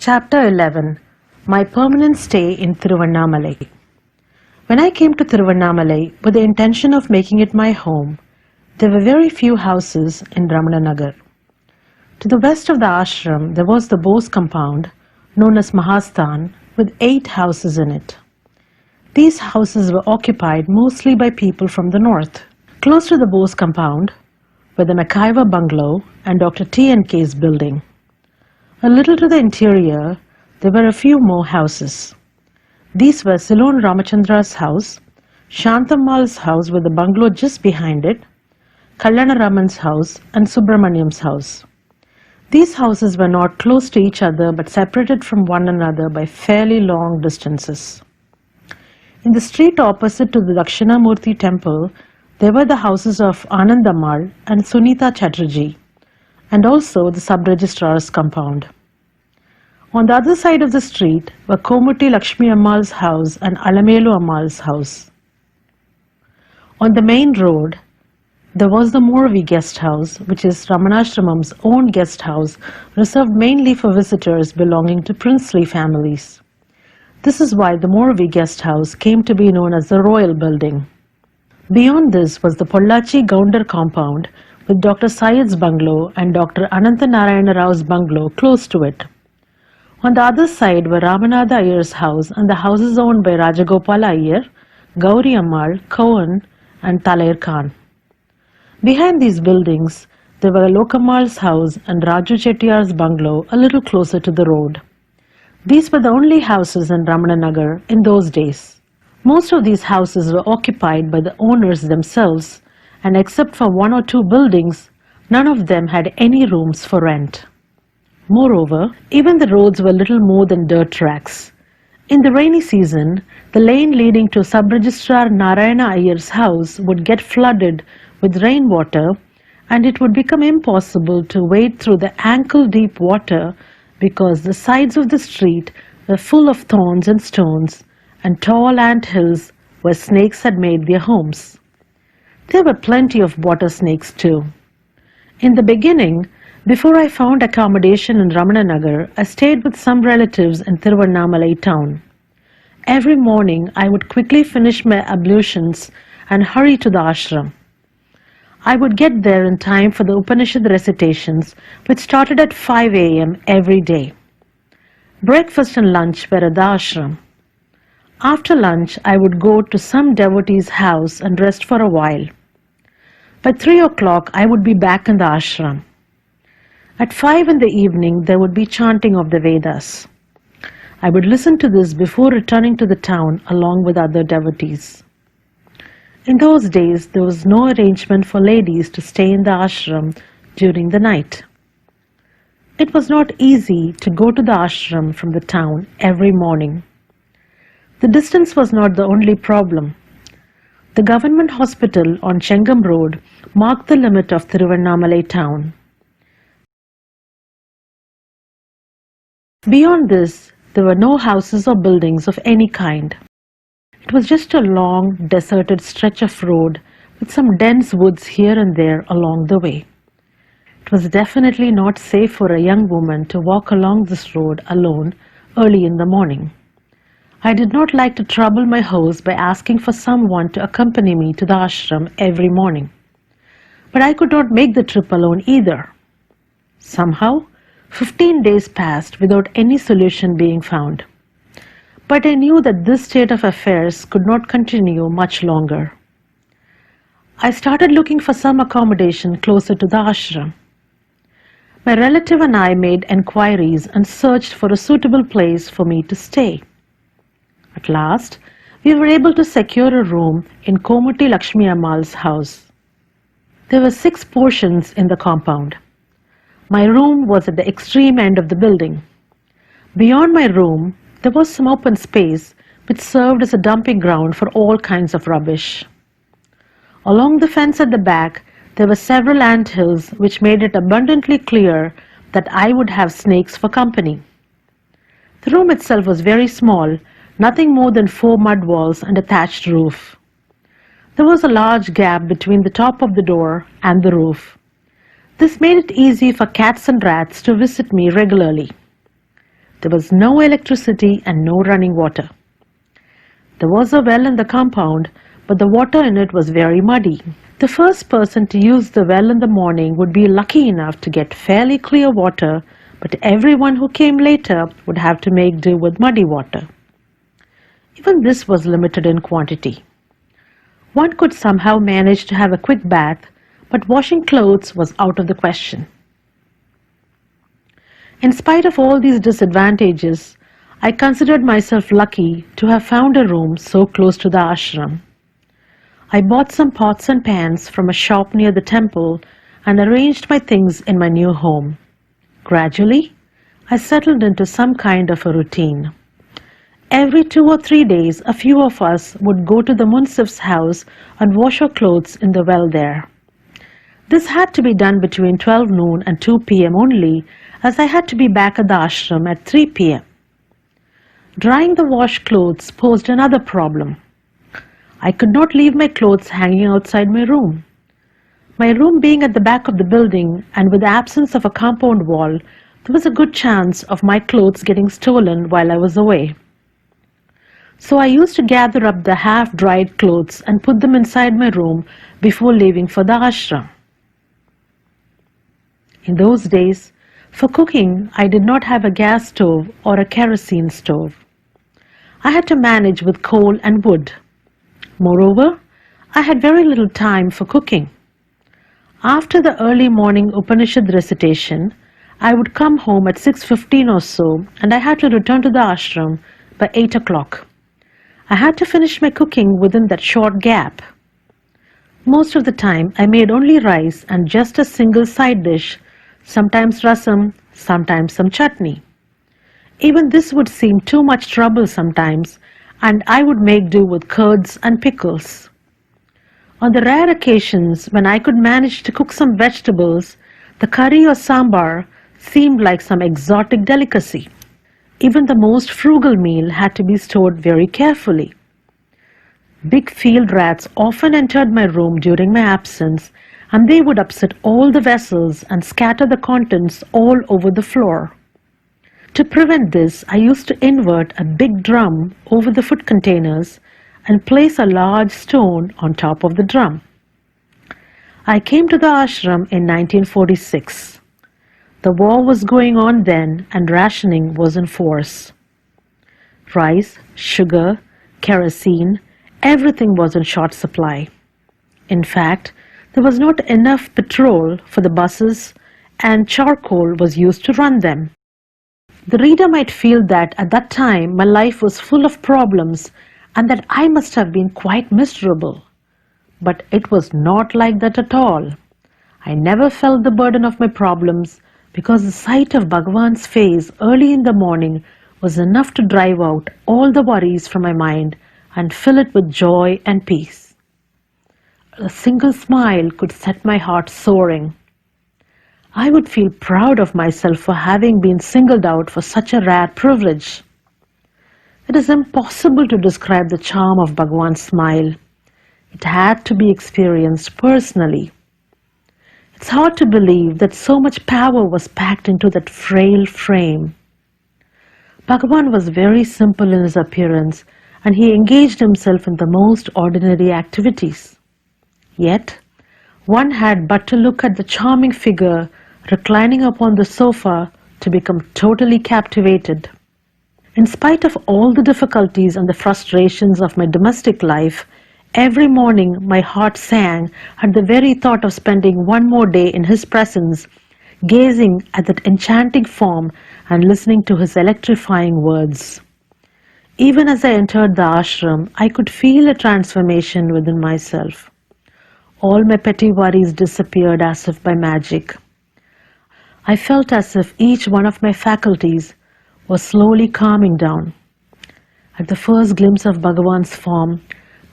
Chapter 11. My permanent stay in Tiruvannamalai. When I came to Tiruvannamalai with the intention of making it my home, there were very few houses in Ramananagar. To the west of the ashram there was the Bose compound, known as Mahasthan, with 8 houses in it. These houses were occupied mostly by people from the north. Close to the Bose compound were the McIver bungalow and Dr. T.N.K.'s building. A little to the interior, there were a few more houses. These were Ceylon Ramachandra's house, Shantammal's house with the bungalow just behind it, Kalyanaraman's house and Subramaniam's house. These houses were not close to each other but separated from one another by fairly long distances. In the street opposite to the Dakshinamurti temple, there were the houses of Anandammal and Sunita Chatterjee, and also the sub-registrar's compound. On the other side of the street were Komutti Lakshmi Ammal's house and Alamelu Ammal's house. On the main road, there was the Moravi guest house, which is Ramanashram's own guest house reserved mainly for visitors belonging to princely families. This is why the Moravi guest house came to be known as the Royal Building. Beyond this was the Pollachi Gounder compound, with Dr. Syed's bungalow and Dr. Anantanarayana Rao's bungalow close to it. On the other side were Ramanatha Iyer's house and the houses owned by Rajagopala Iyer, Gauri Ammal, Cohen and Talair Khan. Behind these buildings, there were Lokamal's house and Raju Chettiar's bungalow a little closer to the road. These were the only houses in Ramananagar in those days. Most of these houses were occupied by the owners themselves, and except for 1 or 2 buildings, none of them had any rooms for rent. Moreover, even the roads were little more than dirt tracks. In the rainy season, the lane leading to Sub-Registrar Narayana Iyer's house would get flooded with rainwater, and it would become impossible to wade through the ankle-deep water because the sides of the street were full of thorns and stones and tall ant hills where snakes had made their homes. There were plenty of water snakes too. In the beginning, before I found accommodation in Ramananagar, I stayed with some relatives in Tiruvannamalai town. Every morning I would quickly finish my ablutions and hurry to the ashram. I would get there in time for the Upanishad recitations, which started at 5 a.m. every day. Breakfast and lunch were at the ashram. After lunch, I would go to some devotee's house and rest for a while. By 3 o'clock, I would be back in the ashram. At 5 in the evening, there would be chanting of the Vedas. I would listen to this before returning to the town along with other devotees. In those days, there was no arrangement for ladies to stay in the ashram during the night. It was not easy to go to the ashram from the town every morning. The distance was not the only problem. The government hospital on Chengam Road marked the limit of Tiruvannamalai town. Beyond this, there were no houses or buildings of any kind. It was just a long, deserted stretch of road with some dense woods here and there along the way. It was definitely not safe for a young woman to walk along this road alone early in the morning. I did not like to trouble my host by asking for someone to accompany me to the ashram every morning. But I could not make the trip alone either. Somehow, 15 days passed without any solution being found. But I knew that this state of affairs could not continue much longer. I started looking for some accommodation closer to the ashram. My relative and I made enquiries and searched for a suitable place for me to stay. At last, we were able to secure a room in Komutti Lakshmi Ammal's house. There were 6 portions in the compound. My room was at the extreme end of the building. Beyond my room, there was some open space which served as a dumping ground for all kinds of rubbish. Along the fence at the back, there were several ant hills which made it abundantly clear that I would have snakes for company. The room itself was very small, nothing more than 4 mud walls and a thatched roof. There was a large gap between the top of the door and the roof. This made it easy for cats and rats to visit me regularly. There was no electricity and no running water. There was a well in the compound, but the water in it was very muddy. The first person to use the well in the morning would be lucky enough to get fairly clear water, but everyone who came later would have to make do with muddy water. Even this was limited in quantity. One could somehow manage to have a quick bath, but washing clothes was out of the question. In spite of all these disadvantages, I considered myself lucky to have found a room so close to the ashram. I bought some pots and pans from a shop near the temple and arranged my things in my new home. Gradually, I settled into some kind of a routine. Every 2 or 3 days, a few of us would go to the Munsif's house and wash our clothes in the well there. This had to be done between 12 noon and 2 p.m. only, as I had to be back at the ashram at 3 p.m. Drying the washed clothes posed another problem. I could not leave my clothes hanging outside my room. My room being at the back of the building and with the absence of a compound wall, there was a good chance of my clothes getting stolen while I was away. So I used to gather up the half-dried clothes and put them inside my room before leaving for the ashram. In those days, for cooking, I did not have a gas stove or a kerosene stove. I had to manage with coal and wood. Moreover, I had very little time for cooking. After the early morning Upanishad recitation, I would come home at 6:15 or so, and I had to return to the ashram by 8 o'clock. I had to finish my cooking within that short gap. Most of the time, I made only rice and just a single side dish, sometimes rasam, sometimes some chutney. Even this would seem too much trouble sometimes, and I would make do with curds and pickles. On the rare occasions when I could manage to cook some vegetables, the curry or sambar seemed like some exotic delicacy. Even the most frugal meal had to be stored very carefully. Big field rats often entered my room during my absence, and they would upset all the vessels and scatter the contents all over the floor. To prevent this, I used to invert a big drum over the food containers and place a large stone on top of the drum. I came to the ashram in 1946. The war was going on then and rationing was in force. Rice, sugar, kerosene, everything was in short supply. In fact, there was not enough petrol for the buses and charcoal was used to run them. The reader might feel that at that time my life was full of problems and that I must have been quite miserable. But it was not like that at all. I never felt the burden of my problems because the sight of Bhagavan's face early in the morning was enough to drive out all the worries from my mind and fill it with joy and peace. A single smile could set my heart soaring. I would feel proud of myself for having been singled out for such a rare privilege. It is impossible to describe the charm of Bhagavan's smile. It had to be experienced personally. It's hard to believe that so much power was packed into that frail frame. Bhagavan was very simple in his appearance, and he engaged himself in the most ordinary activities. Yet, one had but to look at the charming figure reclining upon the sofa to become totally captivated. In spite of all the difficulties and the frustrations of my domestic life, every morning my heart sang at the very thought of spending one more day in his presence, gazing at that enchanting form and listening to his electrifying words. Even as I entered the ashram, I could feel a transformation within myself. All my petty worries disappeared as if by magic. I felt as if each one of my faculties was slowly calming down. At the first glimpse of Bhagavan's form,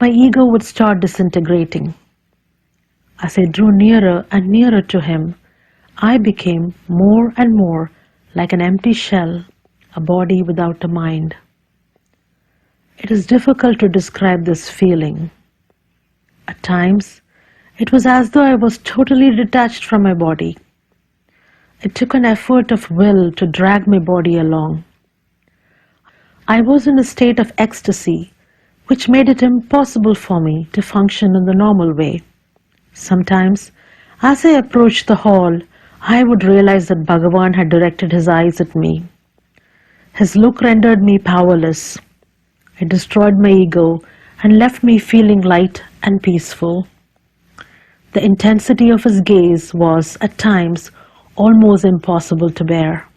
my ego would start disintegrating. As I drew nearer and nearer to him, I became more and more like an empty shell, a body without a mind. It is difficult to describe this feeling. At times, it was as though I was totally detached from my body. It took an effort of will to drag my body along. I was in a state of ecstasy, which made it impossible for me to function in the normal way. Sometimes, as I approached the hall, I would realize that Bhagavan had directed his eyes at me. His look rendered me powerless. It destroyed my ego and left me feeling light and peaceful. The intensity of his gaze was, at times, almost impossible to bear.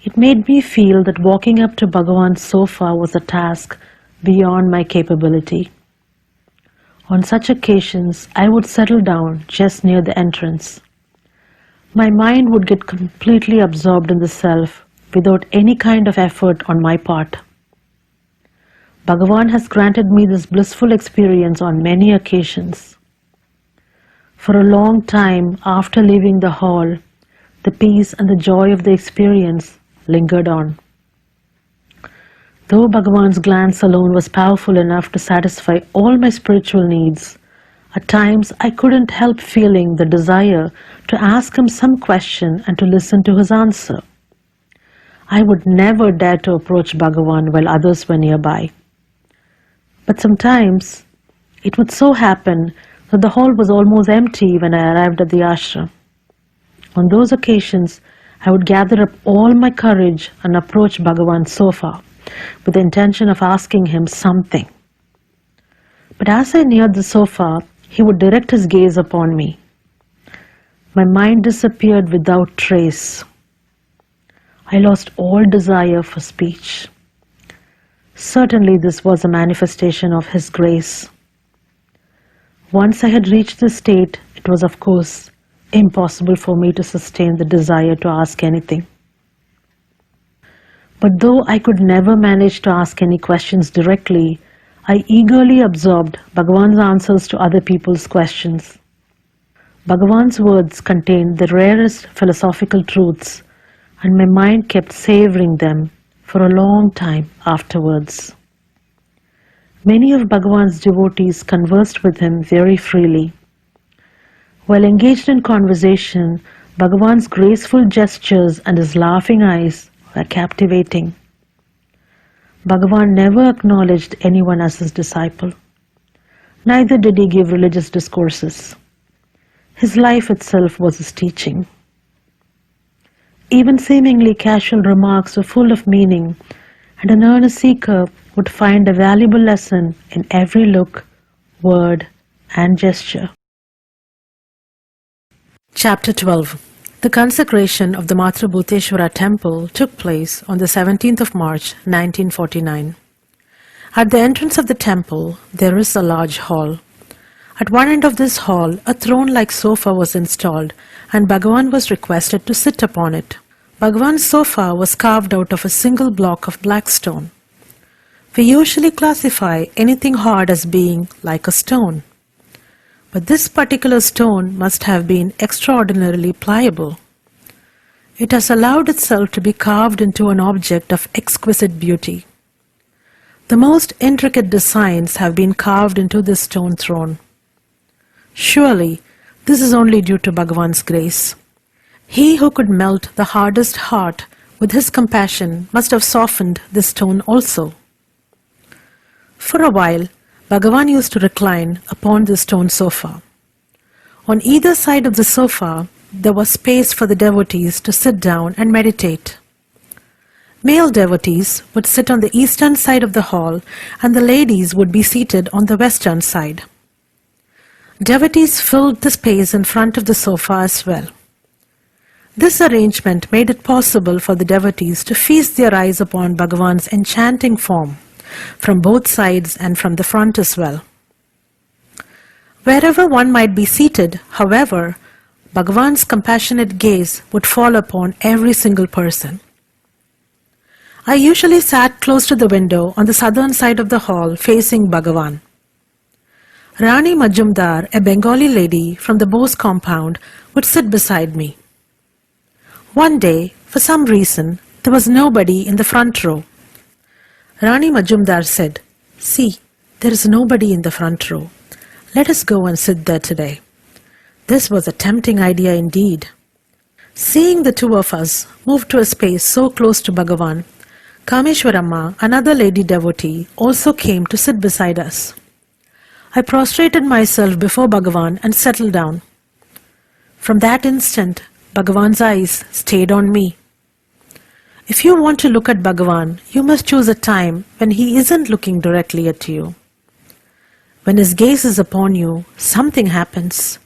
It made me feel that walking up to Bhagavan's sofa was a task beyond my capability. On such occasions, I would settle down just near the entrance. My mind would get completely absorbed in the self without any kind of effort on my part. Bhagavan has granted me this blissful experience on many occasions. For a long time after leaving the hall, the peace and the joy of the experience lingered on. Though Bhagavan's glance alone was powerful enough to satisfy all my spiritual needs, at times I couldn't help feeling the desire to ask him some question and to listen to his answer. I would never dare to approach Bhagavan while others were nearby. But sometimes it would so happen that the hall was almost empty when I arrived at the ashram. On those occasions, I would gather up all my courage and approach Bhagavan's sofa with the intention of asking him something. But as I neared the sofa, he would direct his gaze upon me. My mind disappeared without trace. I lost all desire for speech. Certainly this was a manifestation of his grace. Once I had reached this state, it was of course impossible for me to sustain the desire to ask anything. But though I could never manage to ask any questions directly, I eagerly absorbed Bhagavan's answers to other people's questions. Bhagavan's words contained the rarest philosophical truths, and my mind kept savoring them for a long time afterwards. Many of Bhagavan's devotees conversed with him very freely. While engaged in conversation, Bhagavan's graceful gestures and his laughing eyes were captivating. Bhagavan never acknowledged anyone as his disciple. Neither did he give religious discourses. His life itself was his teaching. Even seemingly casual remarks were full of meaning, and an earnest seeker would find a valuable lesson in every look, word, and gesture. Chapter 12. The consecration of the Matrabhuteshwara temple took place on the 17th of March 1949. At the entrance of the temple, there is a large hall. At one end of this hall, a throne-like sofa was installed, and Bhagavan was requested to sit upon it. Bhagavan's sofa was carved out of a single block of black stone. We usually classify anything hard as being like a stone. But this particular stone must have been extraordinarily pliable. It has allowed itself to be carved into an object of exquisite beauty. The most intricate designs have been carved into this stone throne. Surely, this is only due to Bhagavan's grace. He who could melt the hardest heart with his compassion must have softened this stone also. For a while, Bhagavan used to recline upon the stone sofa. On either side of the sofa, there was space for the devotees to sit down and meditate. Male devotees would sit on the eastern side of the hall, and the ladies would be seated on the western side. Devotees filled the space in front of the sofa as well. This arrangement made it possible for the devotees to feast their eyes upon Bhagavan's enchanting form, from both sides and from the front as well. Wherever one might be seated, however, Bhagavan's compassionate gaze would fall upon every single person. I usually sat close to the window on the southern side of the hall facing Bhagavan. Rani Majumdar, a Bengali lady from the Bose compound, would sit beside me. One day, for some reason, there was nobody in the front row. Rani Majumdar said, "See, there is nobody in the front row. Let us go and sit there today." This was a tempting idea indeed. Seeing the two of us move to a space so close to Bhagavan, Kameshwaramma, another lady devotee, also came to sit beside us. I prostrated myself before Bhagavan and settled down. From that instant, Bhagavan's eyes stayed on me. If you want to look at Bhagavan, you must choose a time when he isn't looking directly at you. When his gaze is upon you, something happens,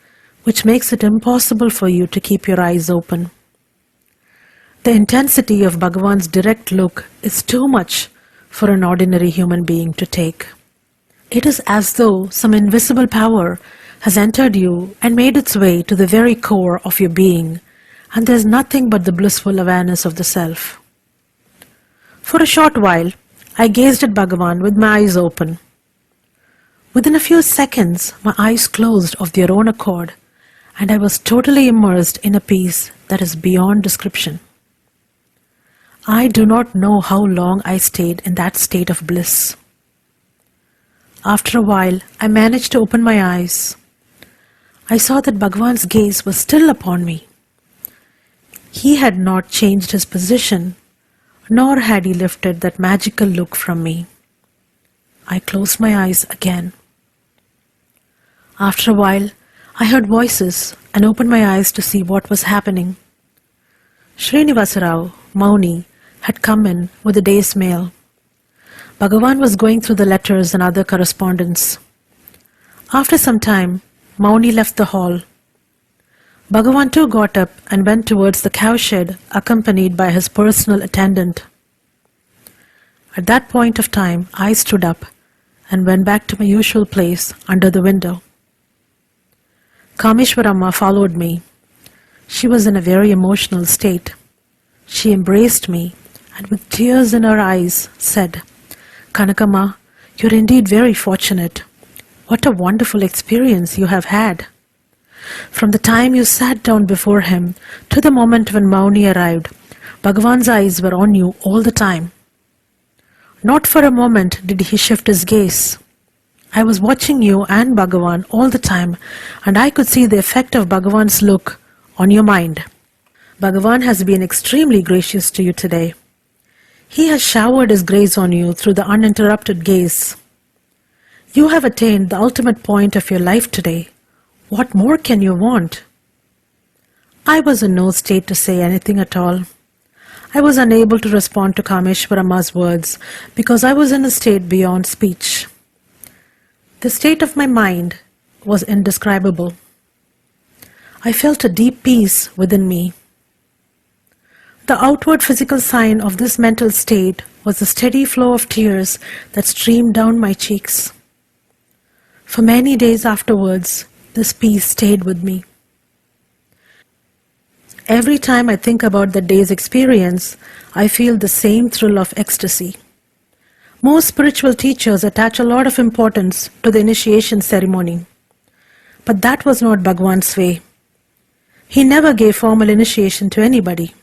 which makes it impossible for you to keep your eyes open. The intensity of Bhagavan's direct look is too much for an ordinary human being to take. It is as though some invisible power has entered you and made its way to the very core of your being, and there is nothing but the blissful awareness of the self. For a short while, I gazed at Bhagavan with my eyes open. Within a few seconds, my eyes closed of their own accord, and I was totally immersed in a peace that is beyond description. I do not know how long I stayed in that state of bliss. After a while, I managed to open my eyes. I saw that Bhagavan's gaze was still upon me. He had not changed his position, nor had he lifted that magical look from me. I closed my eyes again. After a while, I heard voices and opened my eyes to see what was happening. Srinivasarao, Mauni, had come in with the day's mail. Bhagavan was going through the letters and other correspondence. After some time, Mauni left the hall. Bhagavan too got up and went towards the cowshed, accompanied by his personal attendant. At that point of time, I stood up and went back to my usual place under the window. Kameshwaramma followed me. She was in a very emotional state. She embraced me and with tears in her eyes said, "Kanakamma, you're indeed very fortunate. What a wonderful experience you have had. From the time you sat down before him to the moment when Mauni arrived, Bhagavan's eyes were on you all the time. Not for a moment did he shift his gaze. I was watching you and Bhagavan all the time, and I could see the effect of Bhagavan's look on your mind. Bhagavan has been extremely gracious to you today. He has showered his grace on you through the uninterrupted gaze. You have attained the ultimate point of your life today. What more can you want?" I was in no state to say anything at all. I was unable to respond to Kameshwaramma's words because I was in a state beyond speech. The state of my mind was indescribable. I felt a deep peace within me. The outward physical sign of this mental state was the steady flow of tears that streamed down my cheeks. For many days afterwards, this peace stayed with me. Every time I think about that day's experience, I feel the same thrill of ecstasy. Most spiritual teachers attach a lot of importance to the initiation ceremony. But that was not Bhagavan's way. He never gave formal initiation to anybody.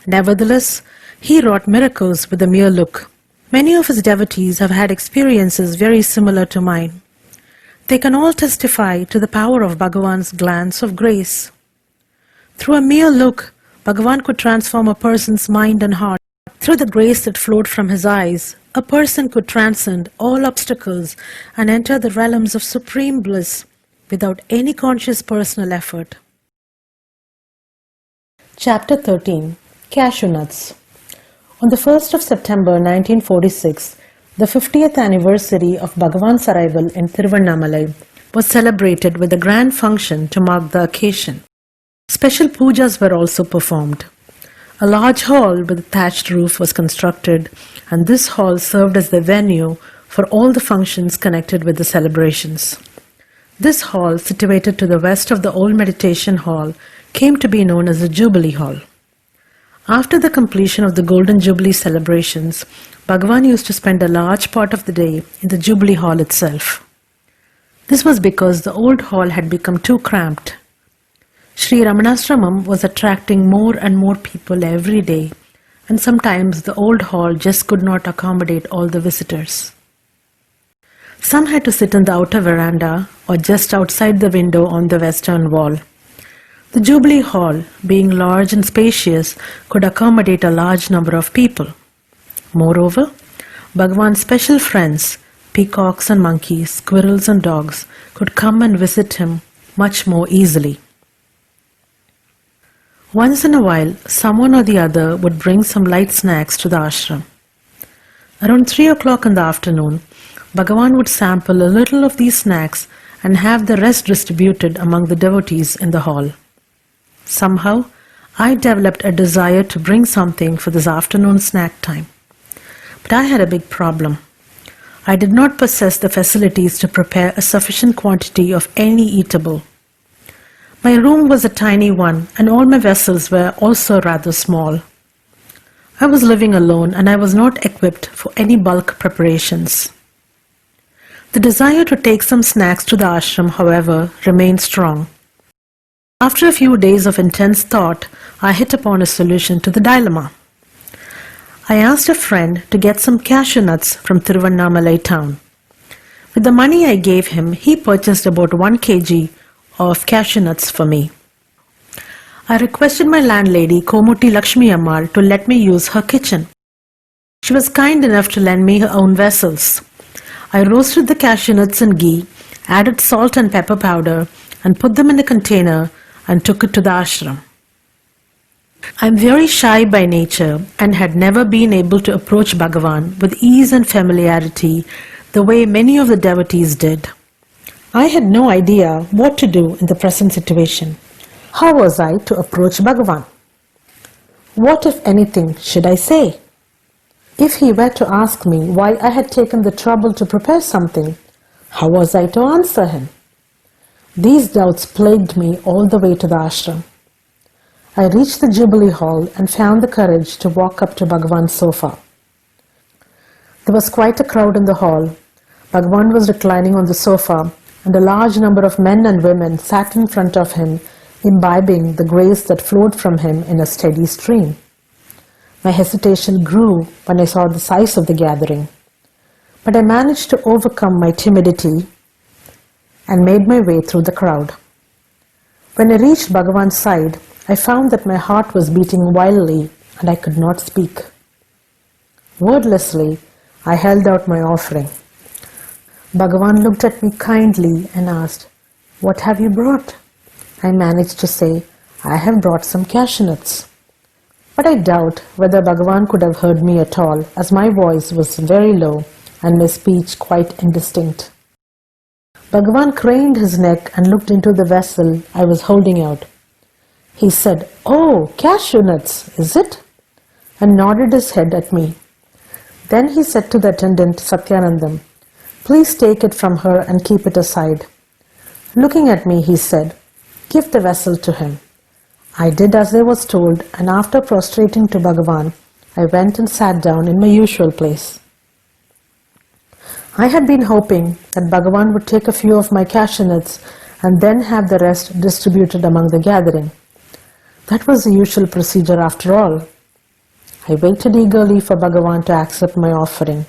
Nevertheless, he wrought miracles with a mere look. Many of his devotees have had experiences very similar to mine. They can all testify to the power of Bhagavan's glance of grace. Through a mere look, Bhagavan could transform a person's mind and heart. Through the grace that flowed from his eyes, a person could transcend all obstacles and enter the realms of supreme bliss without any conscious personal effort. Chapter 13. Cashew Nuts. On the 1st of September 1946, the 50th anniversary of Bhagavan's arrival in Tiruvannamalai was celebrated with a grand function to mark the occasion. Special pujas were also performed. A large hall with a thatched roof was constructed, and this hall served as the venue for all the functions connected with the celebrations. This hall, situated to the west of the old meditation hall, came to be known as the Jubilee Hall. After the completion of the Golden Jubilee celebrations, Bhagavan used to spend a large part of the day in the Jubilee Hall itself. This was because the old hall had become too cramped. Sri Ramanashram was attracting more and more people every day, and sometimes the old hall just could not accommodate all the visitors. Some had to sit in the outer veranda or just outside the window on the western wall. The Jubilee Hall, being large and spacious, could accommodate a large number of people. Moreover, Bhagavan's special friends, peacocks and monkeys, squirrels and dogs, could come and visit him much more easily. Once in a while, someone or the other would bring some light snacks to the ashram. Around 3 o'clock in the afternoon, Bhagavan would sample a little of these snacks and have the rest distributed among the devotees in the hall. Somehow, I developed a desire to bring something for this afternoon snack time. But I had a big problem. I did not possess the facilities to prepare a sufficient quantity of any eatable. My room was a tiny one, and all my vessels were also rather small. I was living alone, and I was not equipped for any bulk preparations. The desire to take some snacks to the ashram, however, remained strong. After a few days of intense thought, I hit upon a solution to the dilemma. I asked a friend to get some cashew nuts from Tiruvannamalai town. With the money I gave him, he purchased about 1 kg of cashew nuts for me. I requested my landlady, Komutti Lakshmi Ammal, to let me use her kitchen. She was kind enough to lend me her own vessels. I roasted the cashew nuts in ghee, added salt and pepper powder, and put them in a container and took it to the ashram. I am very shy by nature and had never been able to approach Bhagavan with ease and familiarity the way many of the devotees did. I had no idea what to do in the present situation. How was I to approach Bhagavan? What, if anything, should I say? If he were to ask me why I had taken the trouble to prepare something, how was I to answer him? These doubts plagued me all the way to the ashram. I reached the Jubilee Hall and found the courage to walk up to Bhagavan's sofa. There was quite a crowd in the hall. Bhagavan was reclining on the sofa, and a large number of men and women sat in front of him, imbibing the grace that flowed from him in a steady stream. My hesitation grew when I saw the size of the gathering, but I managed to overcome my timidity and made my way through the crowd. When I reached Bhagavan's side, I found that my heart was beating wildly and I could not speak. Wordlessly, I held out my offering. Bhagavan looked at me kindly and asked, "What have you brought?" I managed to say, "I have brought some cashew nuts." But I doubt whether Bhagavan could have heard me at all, as my voice was very low and my speech quite indistinct. Bhagavan craned his neck and looked into the vessel I was holding out. He said, "Oh, cashew nuts, is it?" and nodded his head at me. Then he said to the attendant, Satyanandam, "Please take it from her and keep it aside." Looking at me, he said, "Give the vessel to him." I did as I was told, and after prostrating to Bhagavan, I went and sat down in my usual place. I had been hoping that Bhagavan would take a few of my cashew nuts and then have the rest distributed among the gathering. That was the usual procedure after all. I waited eagerly for Bhagavan to accept my offering,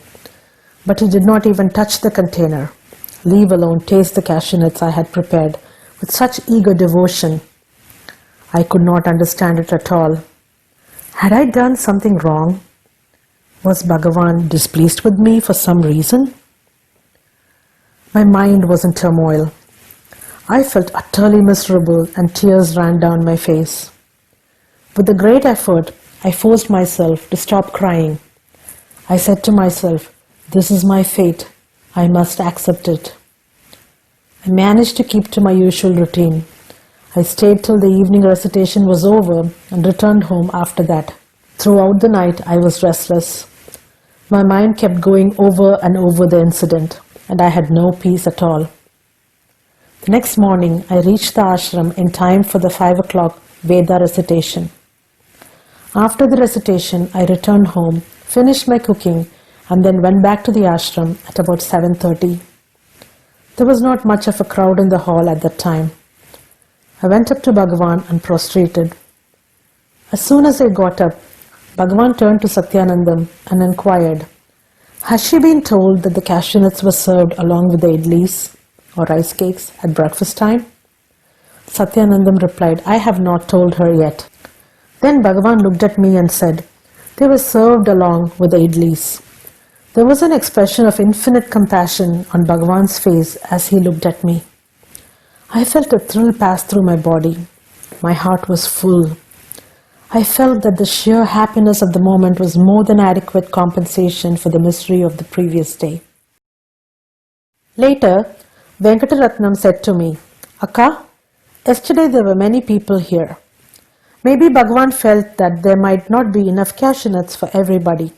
but he did not even touch the container, leave alone taste the cashew nuts I had prepared with such eager devotion. I could not understand it at all. Had I done something wrong? Was Bhagavan displeased with me for some reason? My mind was in turmoil. I felt utterly miserable and tears ran down my face. With a great effort, I forced myself to stop crying. I said to myself, "This is my fate. I must accept it." I managed to keep to my usual routine. I stayed till the evening recitation was over and returned home after that. Throughout the night, I was restless. My mind kept going over and over the incident, and I had no peace at all. The next morning, I reached the ashram in time for the 5 o'clock Veda recitation. After the recitation, I returned home, finished my cooking, and then went back to the ashram at about 7:30. There was not much of a crowd in the hall at that time. I went up to Bhagavan and prostrated. As soon as I got up, Bhagavan turned to Satyanandam and inquired, "Has she been told that the cashew nuts were served along with the idlis or rice cakes at breakfast time?" Satyanandam replied, I have not told her yet. Then Bhagavan looked at me and said, they were served along with the idlis. There was an expression of infinite compassion on Bhagavan's face as he looked at me. I felt a thrill pass through my body. My heart was full. I felt that the sheer happiness of the moment was more than adequate compensation for the misery of the previous day. Later, Venkataratnam said to me, Akka, yesterday there were many people here. Maybe Bhagavan felt that there might not be enough cashew nuts for everybody.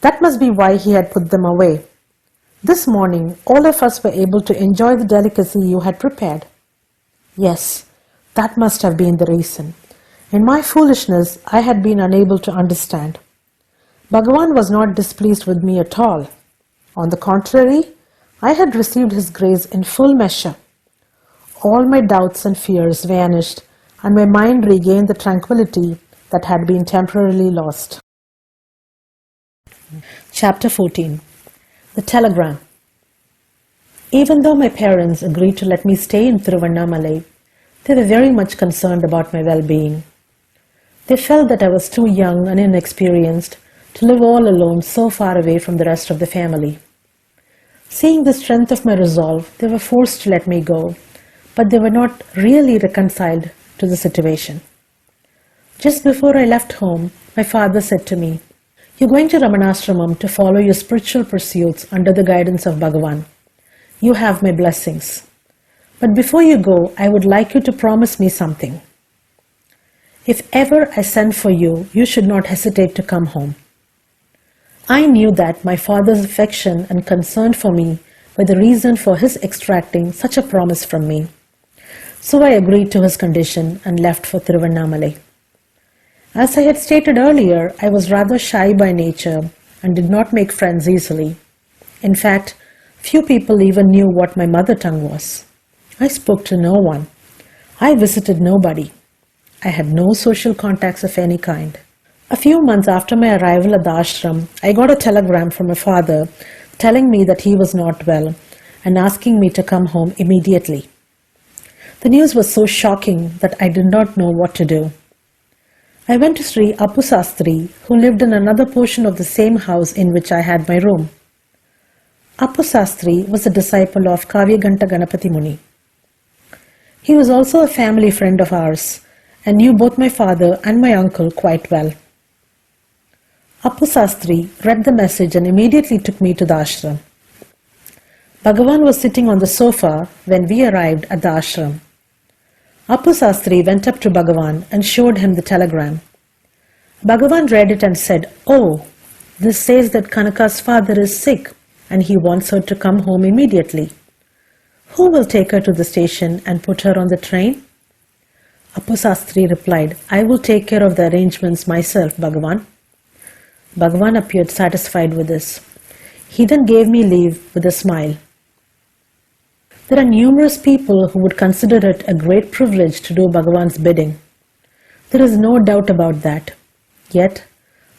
That must be why he had put them away. This morning, all of us were able to enjoy the delicacy you had prepared. Yes, that must have been the reason. In my foolishness, I had been unable to understand. Bhagavan was not displeased with me at all. On the contrary, I had received his grace in full measure. All my doubts and fears vanished, and my mind regained the tranquility that had been temporarily lost. Chapter 14. The Telegram. Even though my parents agreed to let me stay in Tiruvannamalai, they were very much concerned about my well-being. They felt that I was too young and inexperienced to live all alone so far away from the rest of the family. Seeing the strength of my resolve, they were forced to let me go, but they were not really reconciled to the situation. Just before I left home, my father said to me, You're going to Ramanashram to follow your spiritual pursuits under the guidance of Bhagavan. You have my blessings. But before you go, I would like you to promise me something. If ever I send for you, you should not hesitate to come home. I knew that my father's affection and concern for me were the reason for his extracting such a promise from me. So I agreed to his condition and left for Tiruvannamalai. As I had stated earlier, I was rather shy by nature and did not make friends easily. In fact, few people even knew what my mother tongue was. I spoke to no one. I visited nobody. I had no social contacts of any kind. A few months after my arrival at the ashram, I got a telegram from my father telling me that he was not well and asking me to come home immediately. The news was so shocking that I did not know what to do. I went to Sri Appusastri, who lived in another portion of the same house in which I had my room. Appusastri was a disciple of Kavyaganta Ganapati Muni. He was also a family friend of ours and knew both my father and my uncle quite well. Appusastri read the message and immediately took me to the ashram. Bhagavan was sitting on the sofa when we arrived at the ashram. Appusastri went up to Bhagavan and showed him the telegram. Bhagavan read it and said, Oh, this says that Kanaka's father is sick and he wants her to come home immediately. Who will take her to the station and put her on the train? Appusastri replied, I will take care of the arrangements myself, Bhagavan. Bhagavan appeared satisfied with this. He then gave me leave with a smile. There are numerous people who would consider it a great privilege to do Bhagavan's bidding. There is no doubt about that. Yet,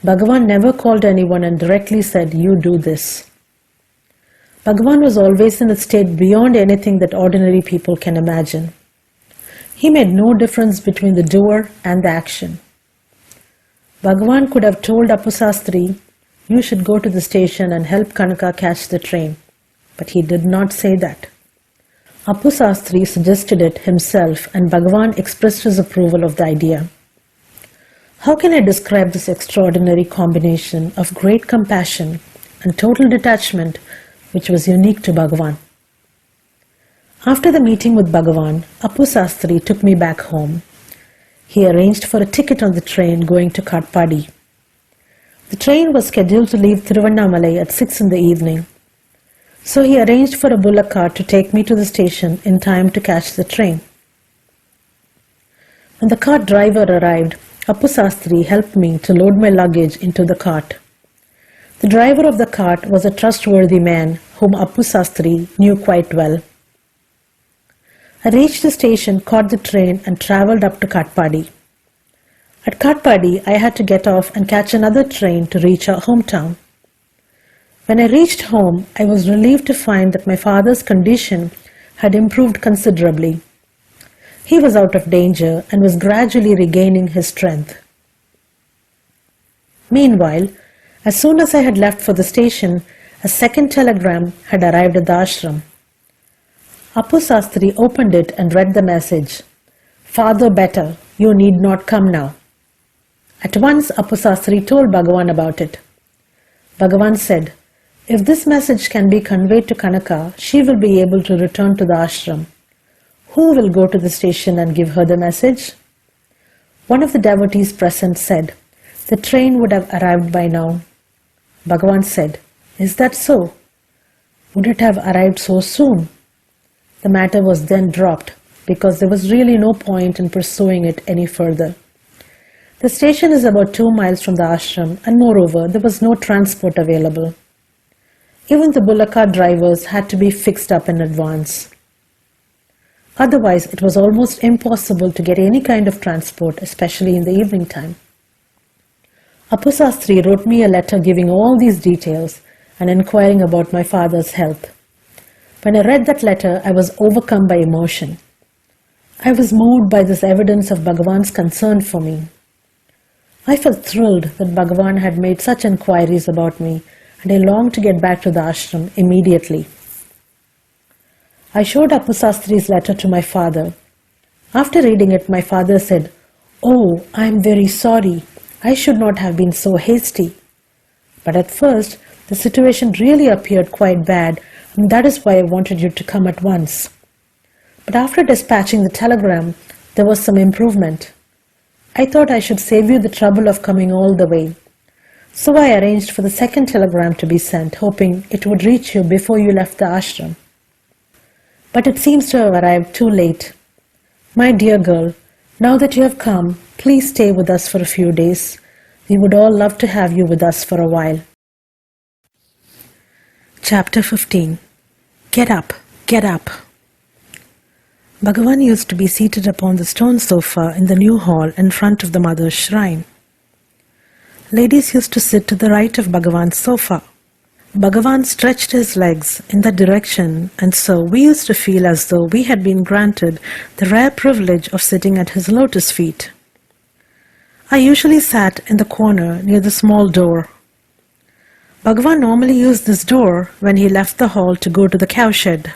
Bhagavan never called anyone and directly said, You do this. Bhagavan was always in a state beyond anything that ordinary people can imagine. He made no difference between the doer and the action. Bhagavan could have told Appusastri, You should go to the station and help Kanaka catch the train. But he did not say that. Appusastri suggested it himself and Bhagavan expressed his approval of the idea. How can I describe this extraordinary combination of great compassion and total detachment which was unique to Bhagavan? After the meeting with Bhagavan, Appusastri took me back home. He arranged for a ticket on the train going to Katpadi. The train was scheduled to leave Tiruvannamalai at 6 in the evening. So he arranged for a bullock cart to take me to the station in time to catch the train. When the cart driver arrived, Appusastri helped me to load my luggage into the cart. The driver of the cart was a trustworthy man whom Appusastri knew quite well. I reached the station, caught the train and travelled up to Katpadi. At Katpadi, I had to get off and catch another train to reach our hometown. When I reached home, I was relieved to find that my father's condition had improved considerably. He was out of danger and was gradually regaining his strength. Meanwhile, as soon as I had left for the station, a second telegram had arrived at the ashram. Appu Sastri opened it and read the message. "Father better, you need not come now." At once Appu Sastri told Bhagavan about it. Bhagavan said, "If this message can be conveyed to Kanaka, she will be able to return to the ashram. Who will go to the station and give her the message?" One of the devotees present said, "The train would have arrived by now." Bhagavan said, "Is that so? Would it have arrived so soon?" The matter was then dropped because there was really no point in pursuing it any further. The station is about 2 miles from the ashram, and moreover, there was no transport available. Even the bullock cart drivers had to be fixed up in advance. Otherwise, it was almost impossible to get any kind of transport, especially in the evening time. Appu Sastri wrote me a letter giving all these details and inquiring about my father's health. When I read that letter, I was overcome by emotion. I was moved by this evidence of Bhagavan's concern for me. I felt thrilled that Bhagavan had made such inquiries about me, and I longed to get back to the ashram immediately. I showed Appu Sastri's letter to my father. After reading it, my father said, "Oh, I am very sorry. I should not have been so hasty. But at first, the situation really appeared quite bad, and that is why I wanted you to come at once. But after dispatching the telegram, there was some improvement. I thought I should save you the trouble of coming all the way. So I arranged for the second telegram to be sent, hoping it would reach you before you left the ashram. But it seems to have arrived too late. My dear girl, now that you have come, please stay with us for a few days. We would all love to have you with us for a while." Chapter 15. Get up, get up. Bhagavan used to be seated upon the stone sofa in the new hall in front of the mother's shrine. Ladies used to sit to the right of Bhagavan's sofa. Bhagavan stretched his legs in that direction, and so we used to feel as though we had been granted the rare privilege of sitting at his lotus feet. I usually sat in the corner near the small door. Bhagavan normally used this door when he left the hall to go to the cowshed.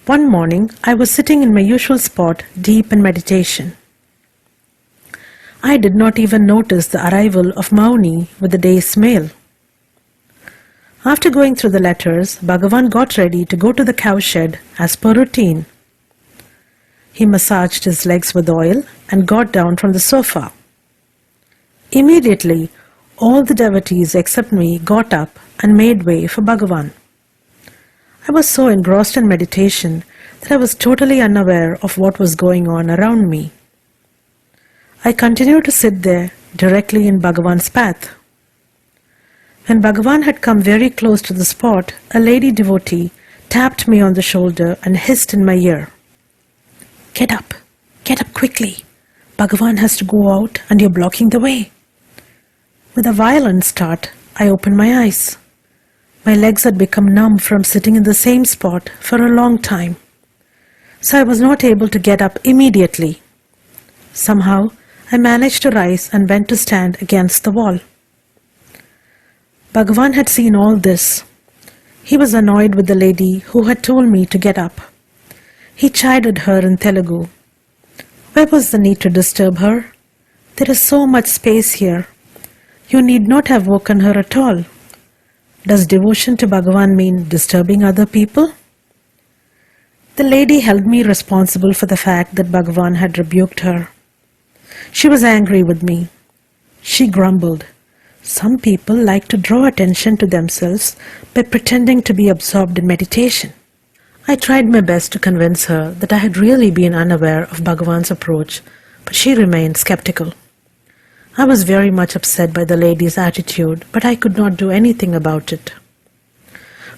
One morning, I was sitting in my usual spot, deep in meditation. I did not even notice the arrival of Mauni with the day's mail. After going through the letters, Bhagavan got ready to go to the cowshed as per routine. He massaged his legs with oil and got down from the sofa. Immediately, all the devotees except me got up and made way for Bhagavan. I was so engrossed in meditation that I was totally unaware of what was going on around me. I continued to sit there directly in Bhagavan's path. When Bhagavan had come very close to the spot, a lady devotee tapped me on the shoulder and hissed in my ear, get up quickly. Bhagavan has to go out and you're blocking the way." With a violent start, I opened my eyes. My legs had become numb from sitting in the same spot for a long time, so I was not able to get up immediately. Somehow, I managed to rise and went to stand against the wall. Bhagavan had seen all this. He was annoyed with the lady who had told me to get up. He chided her in Telugu. Where was the need to disturb her? There is so much space here. You need not have woken her at all. Does devotion to Bhagavan mean disturbing other people? The lady held me responsible for the fact that Bhagavan had rebuked her. She was angry with me. She grumbled, "Some people like to draw attention to themselves by pretending to be absorbed in meditation." I tried my best to convince her that I had really been unaware of Bhagavan's approach, but she remained skeptical. I was very much upset by the lady's attitude, but I could not do anything about it.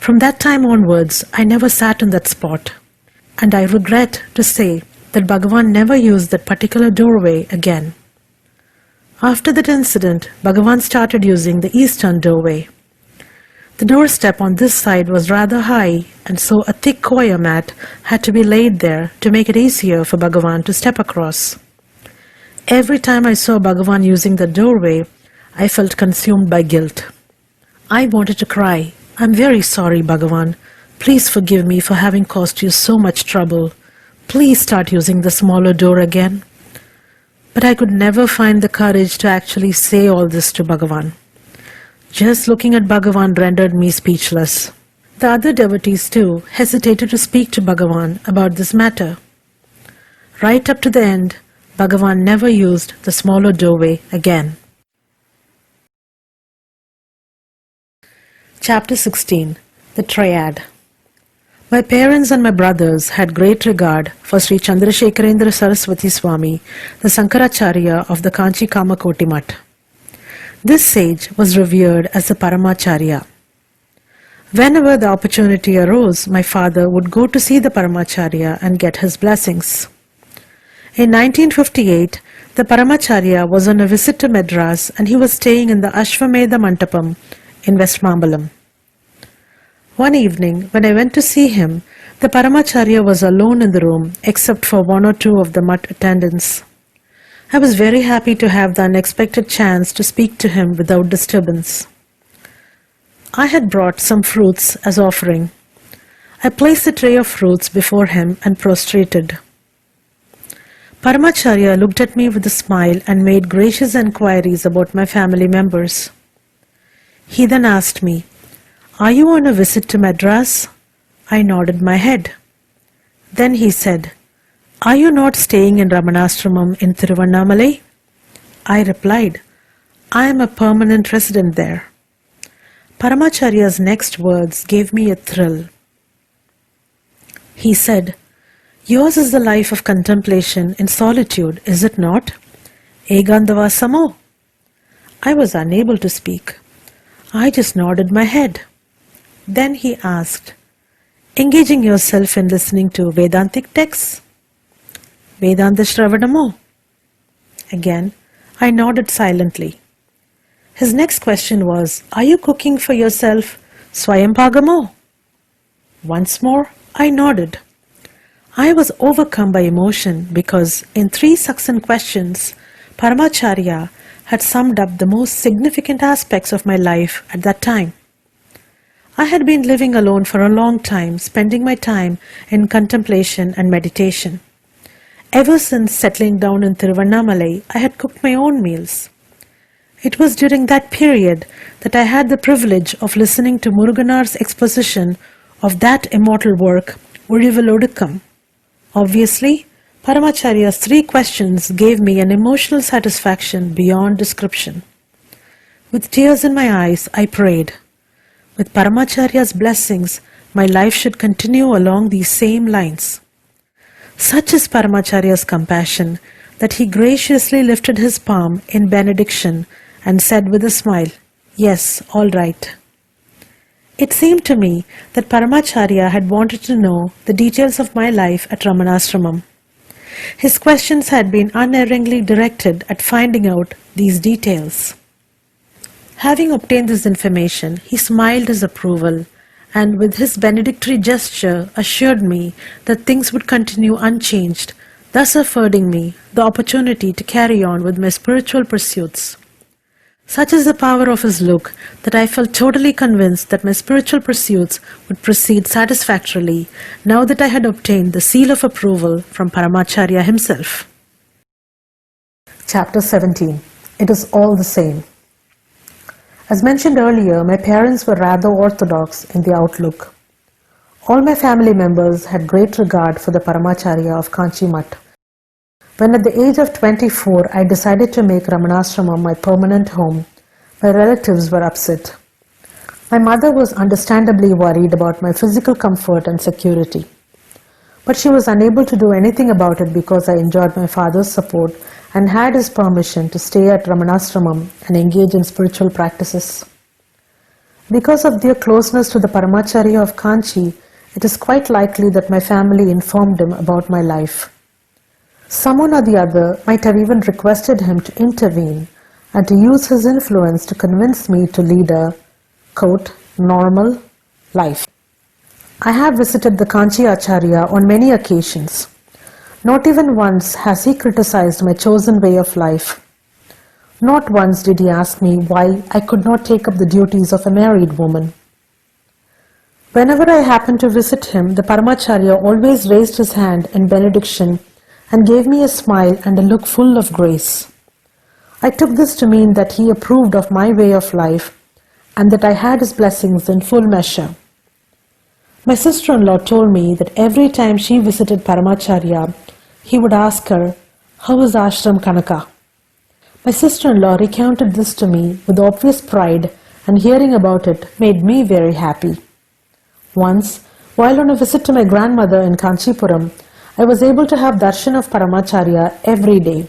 From that time onwards, I never sat in that spot, and I regret to say that Bhagavan never used that particular doorway again. After that incident, Bhagavan started using the eastern doorway. The doorstep on this side was rather high, and so a thick koya mat had to be laid there to make it easier for Bhagavan to step across. Every time I saw Bhagavan using the doorway, I felt consumed by guilt. I wanted to cry. "I'm very sorry, Bhagavan. Please forgive me for having caused you so much trouble. Please start using the smaller door again." But I could never find the courage to actually say all this to Bhagavan. Just looking at Bhagavan rendered me speechless. The other devotees too hesitated to speak to Bhagavan about this matter. Right up to the end, Bhagavan never used the smaller doorway again. Chapter 16. The Triad. My parents and my brothers had great regard for Sri Chandrasekharendra Saraswati Swami, the Sankaracharya of the Kanchi Kamakoti Mutt. This sage was revered as the Paramacharya. Whenever the opportunity arose, my father would go to see the Paramacharya and get his blessings. In 1958, the Paramacharya was on a visit to Madras and he was staying in the Ashwamedha Mantapam in West Mambalam. One evening, when I went to see him, the Paramacharya was alone in the room except for one or two of the mutt attendants. I was very happy to have the unexpected chance to speak to him without disturbance. I had brought some fruits as offering. I placed the tray of fruits before him and prostrated. Paramacharya looked at me with a smile and made gracious enquiries about my family members. He then asked me, "Are you on a visit to Madras?" I nodded my head. Then he said, "Are you not staying in Ramanashram in Tiruvannamalai?" I replied, "I am a permanent resident there." Paramacharya's next words gave me a thrill. He said, "Yours is the life of contemplation in solitude, is it not? Egandavasamo?" I was unable to speak. I just nodded my head. Then he asked, "Engaging yourself in listening to Vedantic texts? Vedanta Shravanamo?" Again, I nodded silently. His next question was, "Are you cooking for yourself Swayampagamo?" Once more, I nodded. I was overcome by emotion because in 3 succinct questions, Paramacharya had summed up the most significant aspects of my life at that time. I had been living alone for a long time, spending my time in contemplation and meditation. Ever since settling down in Tiruvannamalai, I had cooked my own meals. It was during that period that I had the privilege of listening to Muruganar's exposition of that immortal work, Urivalodukam. Obviously, Paramacharya's 3 questions gave me an emotional satisfaction beyond description. With tears in my eyes, I prayed. With Paramacharya's blessings, my life should continue along these same lines. Such is Paramacharya's compassion that he graciously lifted his palm in benediction and said with a smile, "Yes, all right." It seemed to me that Paramacharya had wanted to know the details of my life at Ramanashramam. His questions had been unerringly directed at finding out these details. Having obtained this information, he smiled his approval and with his benedictory gesture assured me that things would continue unchanged, thus affording me the opportunity to carry on with my spiritual pursuits. Such is the power of his look that I felt totally convinced that my spiritual pursuits would proceed satisfactorily now that I had obtained the seal of approval from Paramacharya himself. Chapter 17. It is all the same. As mentioned earlier, my parents were rather orthodox in their outlook. All my family members had great regard for the Paramacharya of Kanchi Mutt. When at the age of 24, I decided to make Ramanashram my permanent home, my relatives were upset. My mother was understandably worried about my physical comfort and security. But she was unable to do anything about it because I enjoyed my father's support and had his permission to stay at Ramanashramam and engage in spiritual practices. Because of their closeness to the Paramacharya of Kanchi, it is quite likely that my family informed him about my life. Someone or the other might have even requested him to intervene and to use his influence to convince me to lead a, quote, normal life. I have visited the Kanchi Acharya on many occasions. Not even once has he criticized my chosen way of life. Not once did he ask me why I could not take up the duties of a married woman. Whenever I happened to visit him, the Paramacharya always raised his hand in benediction and gave me a smile and a look full of grace. I took this to mean that he approved of my way of life and that I had his blessings in full measure. My sister-in-law told me that every time she visited Paramacharya, he would ask her, "How is Ashram Kanaka?" My sister-in-law recounted this to me with obvious pride, and hearing about it made me very happy. Once, while on a visit to my grandmother in Kanchipuram, I was able to have darshan of Paramacharya every day.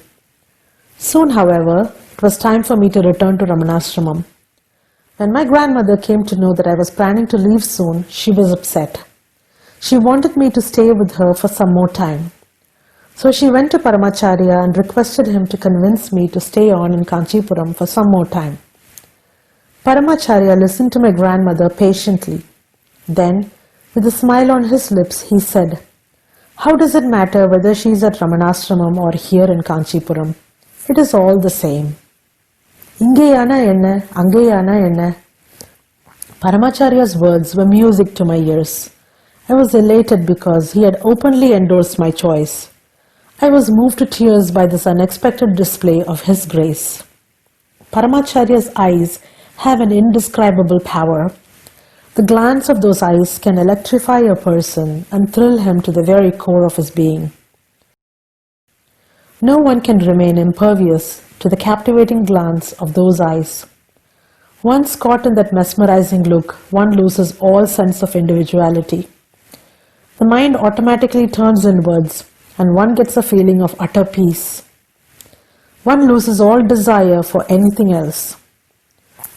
Soon, however, it was time for me to return to Ramanashram. When my grandmother came to know that I was planning to leave soon, she was upset. She wanted me to stay with her for some more time. So she went to Paramacharya and requested him to convince me to stay on in Kanchipuram for some more time. Paramacharya listened to my grandmother patiently. Then, with a smile on his lips, he said, "How does it matter whether she is at Ramanashramam or here in Kanchipuram? It is all the same." Ingeyana enna, angeyana enna. Paramacharya's words were music to my ears. I was elated because he had openly endorsed my choice. I was moved to tears by this unexpected display of his grace. Paramacharya's eyes have an indescribable power. The glance of those eyes can electrify a person and thrill him to the very core of his being. No one can remain impervious to the captivating glance of those eyes. Once caught in that mesmerizing look, one loses all sense of individuality. The mind automatically turns inwards, and one gets a feeling of utter peace. One loses all desire for anything else.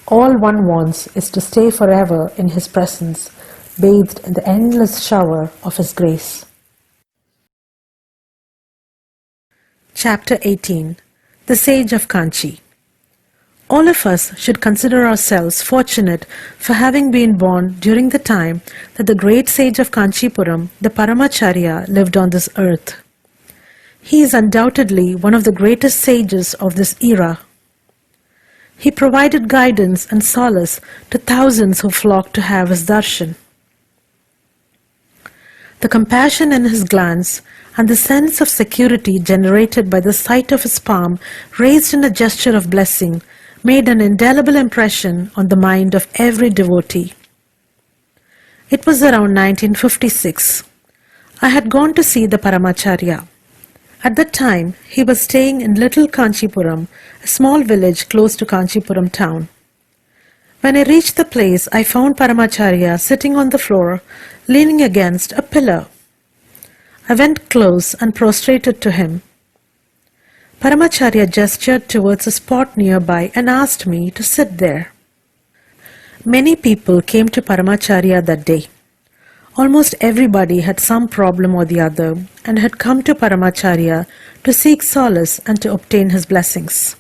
All one wants is to stay forever in his presence, bathed in the endless shower of his grace. Chapter 18. The Sage of Kanchi. All of us should consider ourselves fortunate for having been born during the time that the great sage of Kanchipuram, the Paramacharya, lived on this earth. He is undoubtedly one of the greatest sages of this era. He provided guidance and solace to thousands who flocked to have his darshan. The compassion in his glance and the sense of security generated by the sight of his palm raised in a gesture of blessing made an indelible impression on the mind of every devotee. It was around 1956. I had gone to see the Paramacharya. At that time, he was staying in Little Kanchipuram, a small village close to Kanchipuram town. When I reached the place, I found Paramacharya sitting on the floor, leaning against a pillar. I went close and prostrated to him. Paramacharya gestured towards a spot nearby and asked me to sit there. Many people came to Paramacharya that day. Almost everybody had some problem or the other and had come to Paramacharya to seek solace and to obtain his blessings.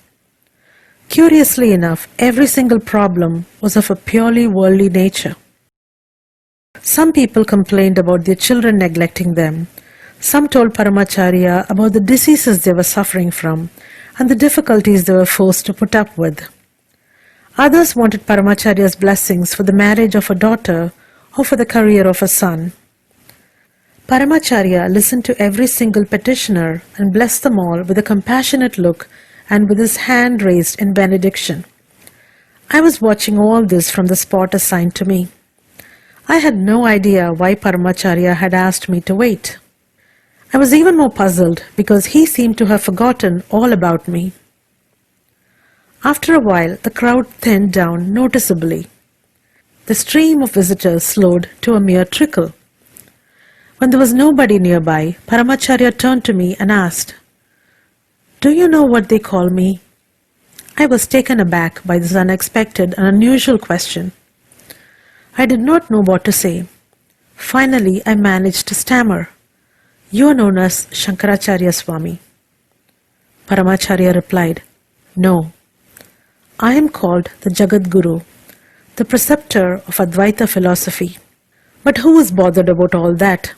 Curiously enough, every single problem was of a purely worldly nature. Some people complained about their children neglecting them. Some told Paramacharya about the diseases they were suffering from and the difficulties they were forced to put up with. Others wanted Paramacharya's blessings for the marriage of a daughter or for the career of a son. Paramacharya listened to every single petitioner and blessed them all with a compassionate look and with his hand raised in benediction. I was watching all this from the spot assigned to me. I had no idea why Paramacharya had asked me to wait. I was even more puzzled because he seemed to have forgotten all about me. After a while, the crowd thinned down noticeably. The stream of visitors slowed to a mere trickle. When there was nobody nearby, Paramacharya turned to me and asked, "Do you know what they call me?" I was taken aback by this unexpected and unusual question. I did not know what to say. Finally, I managed to stammer, "You are known as Shankaracharya Swami." Paramacharya replied, "No, I am called the Jagat Guru, the preceptor of Advaita philosophy. But who is bothered about all that?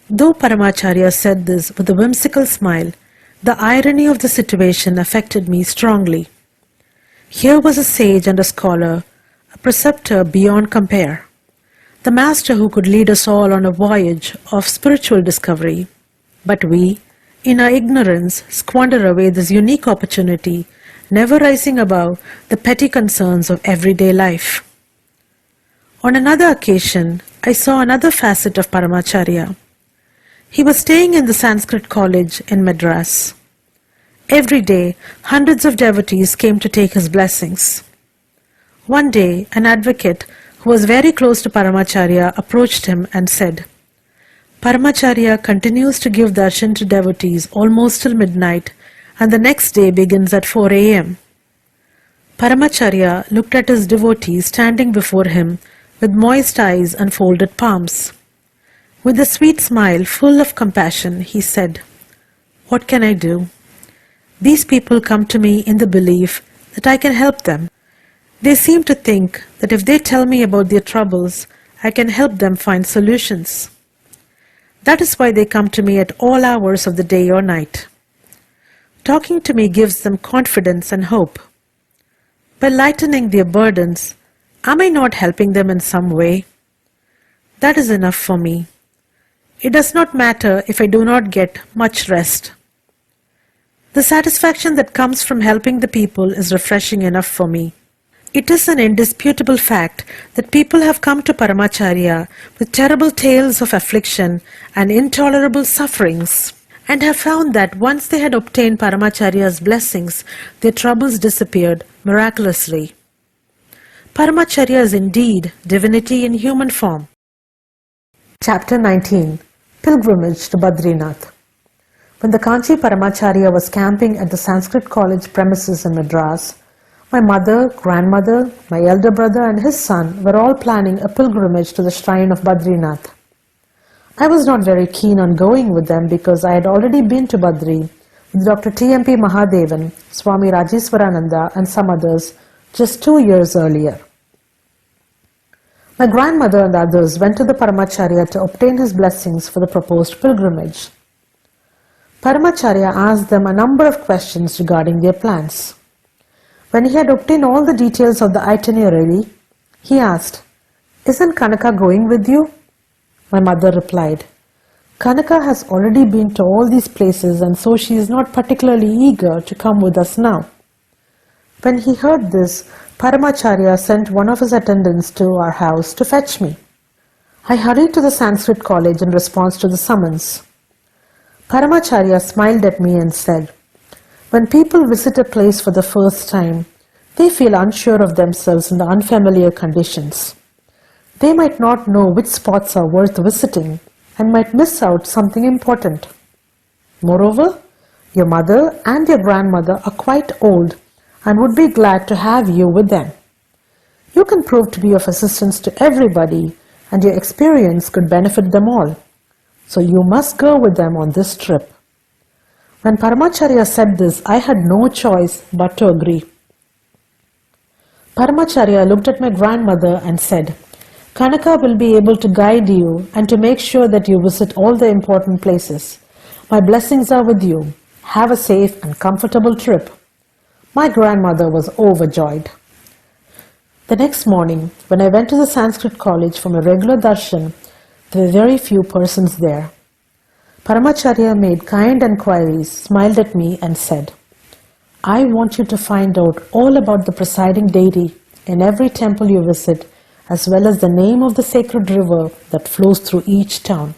Though Paramacharya said this with a whimsical smile, the irony of the situation affected me strongly. Here was a sage and a scholar, a preceptor beyond compare, the master who could lead us all on a voyage of spiritual discovery. But we, in our ignorance, squander away this unique opportunity, never rising above the petty concerns of everyday life. On another occasion, I saw another facet of Paramacharya. He was staying in the Sanskrit college in Madras. Every day, hundreds of devotees came to take his blessings. One day, an advocate who was very close to Paramacharya approached him and said, "Paramacharya continues to give darshan to devotees almost till midnight, and the next day begins at 4 a.m. Paramacharya looked at his devotees standing before him with moist eyes and folded palms. With a sweet smile full of compassion, he said, "What can I do? These people come to me in the belief that I can help them. They seem to think that if they tell me about their troubles, I can help them find solutions. That is why they come to me at all hours of the day or night. Talking to me gives them confidence and hope. By lightening their burdens, am I not helping them in some way? That is enough for me. It does not matter if I do not get much rest. The satisfaction that comes from helping the people is refreshing enough for me. It is an indisputable fact that people have come to Paramacharya with terrible tales of affliction and intolerable sufferings, and have found that once they had obtained Paramacharya's blessings, their troubles disappeared miraculously. Paramacharya is indeed divinity in human form." Chapter 19. Pilgrimage to Badrinath. When the Kanchi Paramacharya was camping at the Sanskrit college premises in Madras, my mother, grandmother, my elder brother and his son were all planning a pilgrimage to the shrine of Badrinath. I was not very keen on going with them because I had already been to Badri with Dr. T.M.P. Mahadevan, Swami Rajeswarananda and some others just 2 years earlier. My grandmother and others went to the Paramacharya to obtain his blessings for the proposed pilgrimage. Paramacharya asked them a number of questions regarding their plans. When he had obtained all the details of the itinerary, he asked, "Isn't Kanaka going with you?" My mother replied, "Kanaka has already been to all these places and so she is not particularly eager to come with us now." When he heard this, Paramacharya sent one of his attendants to our house to fetch me. I hurried to the Sanskrit college in response to the summons. Paramacharya smiled at me and said, "When people visit a place for the first time, they feel unsure of themselves in the unfamiliar conditions. They might not know which spots are worth visiting and might miss out something important. Moreover, your mother and your grandmother are quite old and would be glad to have you with them. You can prove to be of assistance to everybody and your experience could benefit them all. So you must go with them on this trip." When Paramacharya said this, I had no choice but to agree. Paramacharya looked at my grandmother and said, "Kanaka will be able to guide you and to make sure that you visit all the important places. My blessings are with you. Have a safe and comfortable trip." My grandmother was overjoyed. The next morning, when I went to the Sanskrit college for my regular darshan, there were very few persons there. Paramacharya made kind enquiries, smiled at me and said, "I want you to find out all about the presiding deity in every temple you visit, as well as the name of the sacred river that flows through each town.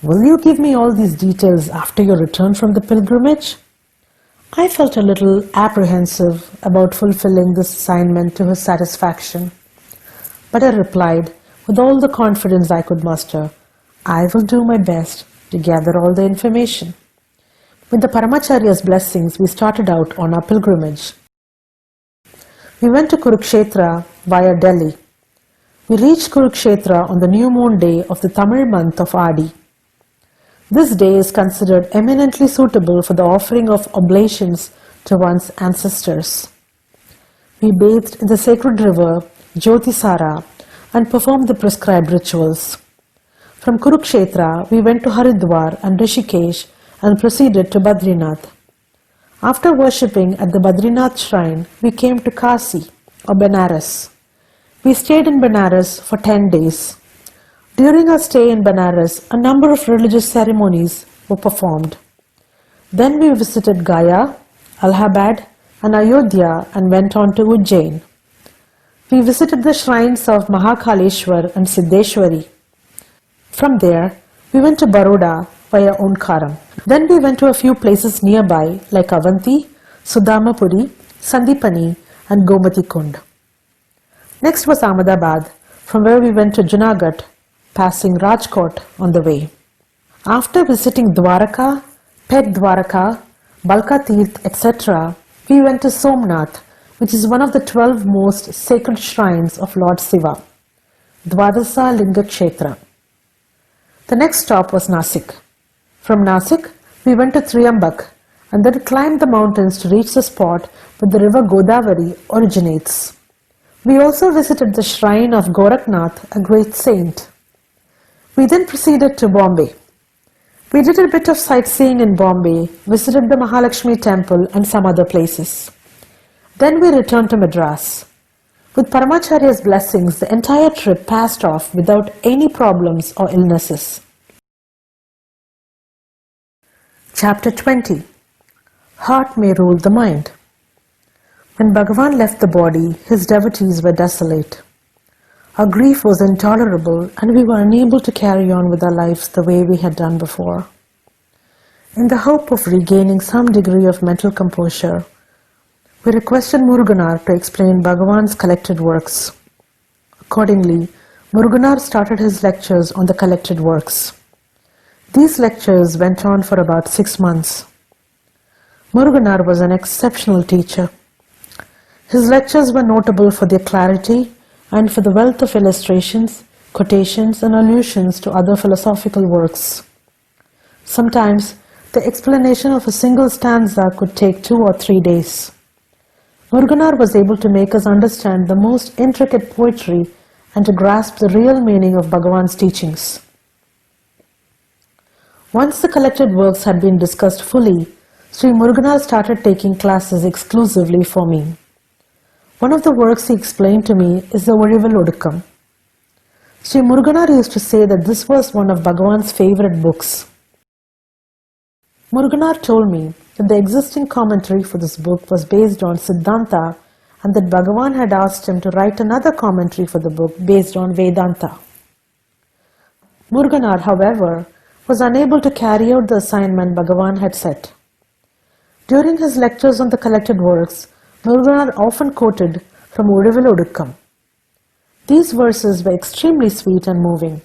Will you give me all these details after your return from the pilgrimage?" I felt a little apprehensive about fulfilling this assignment to his satisfaction, but I replied, with all the confidence I could muster, "I will do my best to gather all the information." With the Paramacharya's blessings, we started out on our pilgrimage. We went to Kurukshetra via Delhi. We reached Kurukshetra on the new moon day of the Tamil month of Adi. This day is considered eminently suitable for the offering of oblations to one's ancestors. We bathed in the sacred river Jyotisara and performed the prescribed rituals. From Kurukshetra, we went to Haridwar and Rishikesh and proceeded to Badrinath. After worshipping at the Badrinath shrine, we came to Kasi or Benares. We stayed in Benares for 10 days. During our stay in Benares, a number of religious ceremonies were performed. Then we visited Gaya, Allahabad, and Ayodhya and went on to Ujjain. We visited the shrines of Mahakaleshwar and Siddheshwari. From there, we went to Baroda via Onkaram. Then we went to a few places nearby like Avanti, Sudamapuri, Sandipani, and Gomati Kund. Next was Ahmedabad, from where we went to Junagadh, passing Rajkot on the way. After visiting Dwaraka, Pet Dwaraka, Balka Tirth, etc., we went to Somnath, which is one of the 12 most sacred shrines of Lord Shiva, Dwadasa Linga Kshetra. The next stop was Nasik. From Nasik, we went to Triambak and then climbed the mountains to reach the spot where the river Godavari originates. We also visited the shrine of Gorakhnath, a great saint. We then proceeded to Bombay. We did a bit of sightseeing in Bombay, visited the Mahalakshmi temple and some other places. Then we returned to Madras. With Paramacharya's blessings, the entire trip passed off without any problems or illnesses. Chapter 20. Heart may rule the mind. When Bhagavan left the body, his devotees were desolate. Our grief was intolerable and we were unable to carry on with our lives the way we had done before. In the hope of regaining some degree of mental composure, we requested Muruganar to explain Bhagavan's collected works. Accordingly, Muruganar started his lectures on the collected works. These lectures went on for about 6 months. Muruganar was an exceptional teacher. His lectures were notable for their clarity and for the wealth of illustrations, quotations, and allusions to other philosophical works. Sometimes, the explanation of a single stanza could take 2 or 3 days. Muruganar was able to make us understand the most intricate poetry and to grasp the real meaning of Bhagavan's teachings. Once the collected works had been discussed fully, Sri Muruganar started taking classes exclusively for me. One of the works he explained to me is the Orival Odukam. Sri Muruganar used to say that this was one of Bhagavan's favorite books. Muruganar told me that the existing commentary for this book was based on Siddhanta and that Bhagavan had asked him to write another commentary for the book based on Vedanta. Muruganar, however, was unable to carry out the assignment Bhagavan had set. During his lectures on the collected works, Muruganar often quoted from Orival Odukam. These verses were extremely sweet and moving.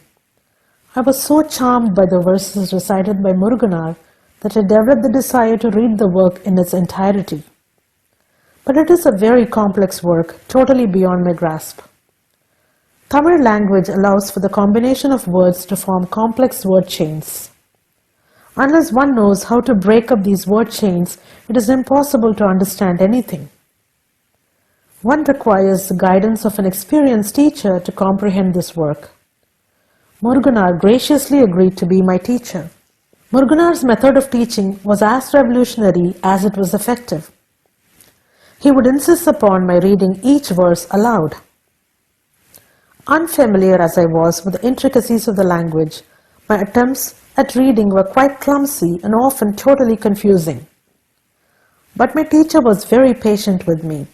I was so charmed by the verses recited by Muruganar that I developed the desire to read the work in its entirety. But it is a very complex work, totally beyond my grasp. Tamil language allows for the combination of words to form complex word chains. Unless one knows how to break up these word chains, it is impossible to understand anything. One requires the guidance of an experienced teacher to comprehend this work. Muruganar graciously agreed to be my teacher. Muruganar's method of teaching was as revolutionary as it was effective. He would insist upon my reading each verse aloud. Unfamiliar as I was with the intricacies of the language, my attempts at reading were quite clumsy and often totally confusing. But my teacher was very patient with me.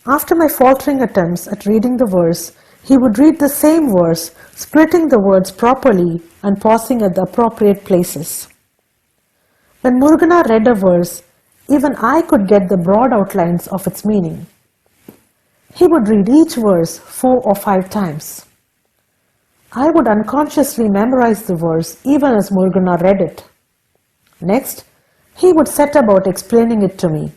After my faltering attempts at reading the verse, he would read the same verse, splitting the words properly and pausing at the appropriate places. When Muruganar read a verse, even I could get the broad outlines of its meaning. He would read each verse 4 or 5 times. I would unconsciously memorize the verse even as Muruganar read it. Next, he would set about explaining it to me.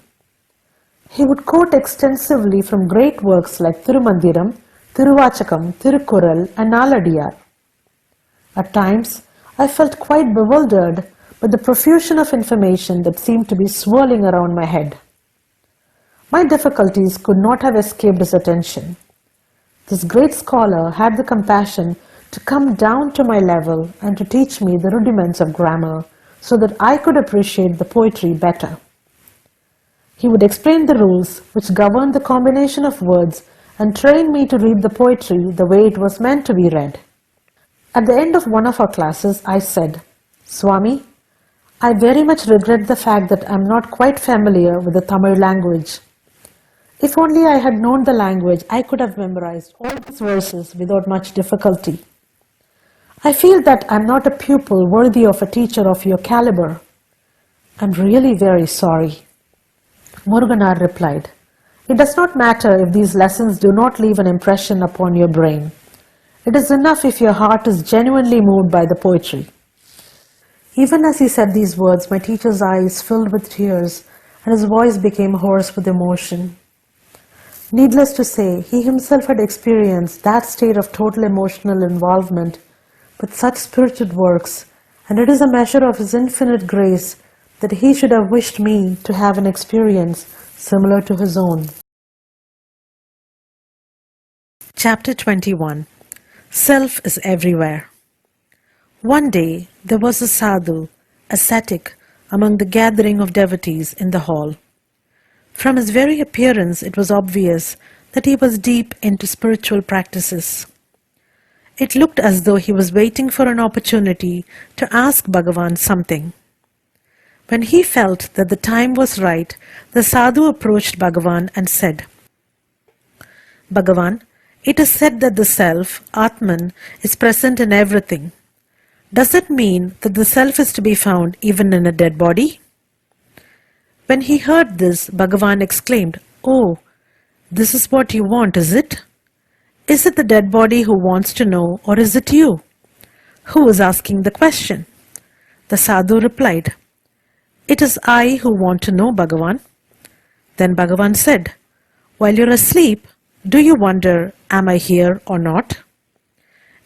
He would quote extensively from great works like Thirumandiram, Thiruvachakam, Thirukural, and Naladiyar. At times, I felt quite bewildered by the profusion of information that seemed to be swirling around my head. My difficulties could not have escaped his attention. This great scholar had the compassion to come down to my level and to teach me the rudiments of grammar so that I could appreciate the poetry better. He would explain the rules which governed the combination of words and train me to read the poetry the way it was meant to be read. At the end of one of our classes, I said, "Swami, I very much regret the fact that I am not quite familiar with the Tamil language. If only I had known the language, I could have memorized all these verses without much difficulty. I feel that I am not a pupil worthy of a teacher of your caliber. I am really very sorry." Muruganar replied, "It does not matter if these lessons do not leave an impression upon your brain. It is enough if your heart is genuinely moved by the poetry." Even as he said these words, my teacher's eyes filled with tears and his voice became hoarse with emotion. Needless to say, he himself had experienced that state of total emotional involvement with such spirited works, and it is a measure of his infinite grace that he should have wished me to have an experience similar to his own. Chapter 21. Self is everywhere. One day there was a sadhu, ascetic, among the gathering of devotees in the hall. From his very appearance it was obvious that he was deep into spiritual practices. It looked as though he was waiting for an opportunity to ask Bhagavan something. When he felt that the time was right, the sadhu approached Bhagavan and said, "Bhagavan, it is said that the self, Atman, is present in everything. Does it mean that the self is to be found even in a dead body?" When he heard this, Bhagavan exclaimed, "Oh, this is what you want, is it? Is it the dead body who wants to know, or is it you? Who is asking the question?" The sadhu replied, "It is I who want to know, Bhagavan." Then Bhagavan said, "While you're asleep, do you wonder, am I here or not?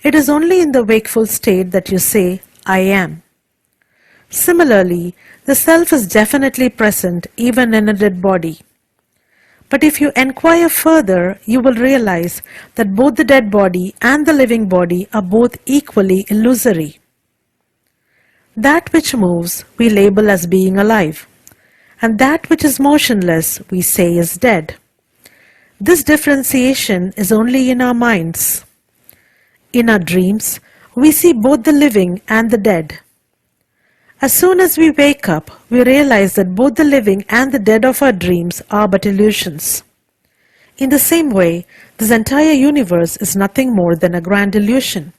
It is only in the wakeful state that you say, I am. Similarly, the self is definitely present even in a dead body. But if you enquire further, you will realize that both the dead body and the living body are both equally illusory. That which moves we label as being alive, and that which is motionless we say is dead. This differentiation is only in our minds. In our dreams, we see both the living and the dead. As soon as we wake up, we realize that both the living and the dead of our dreams are but illusions. In the same way, this entire universe is nothing more than a grand illusion.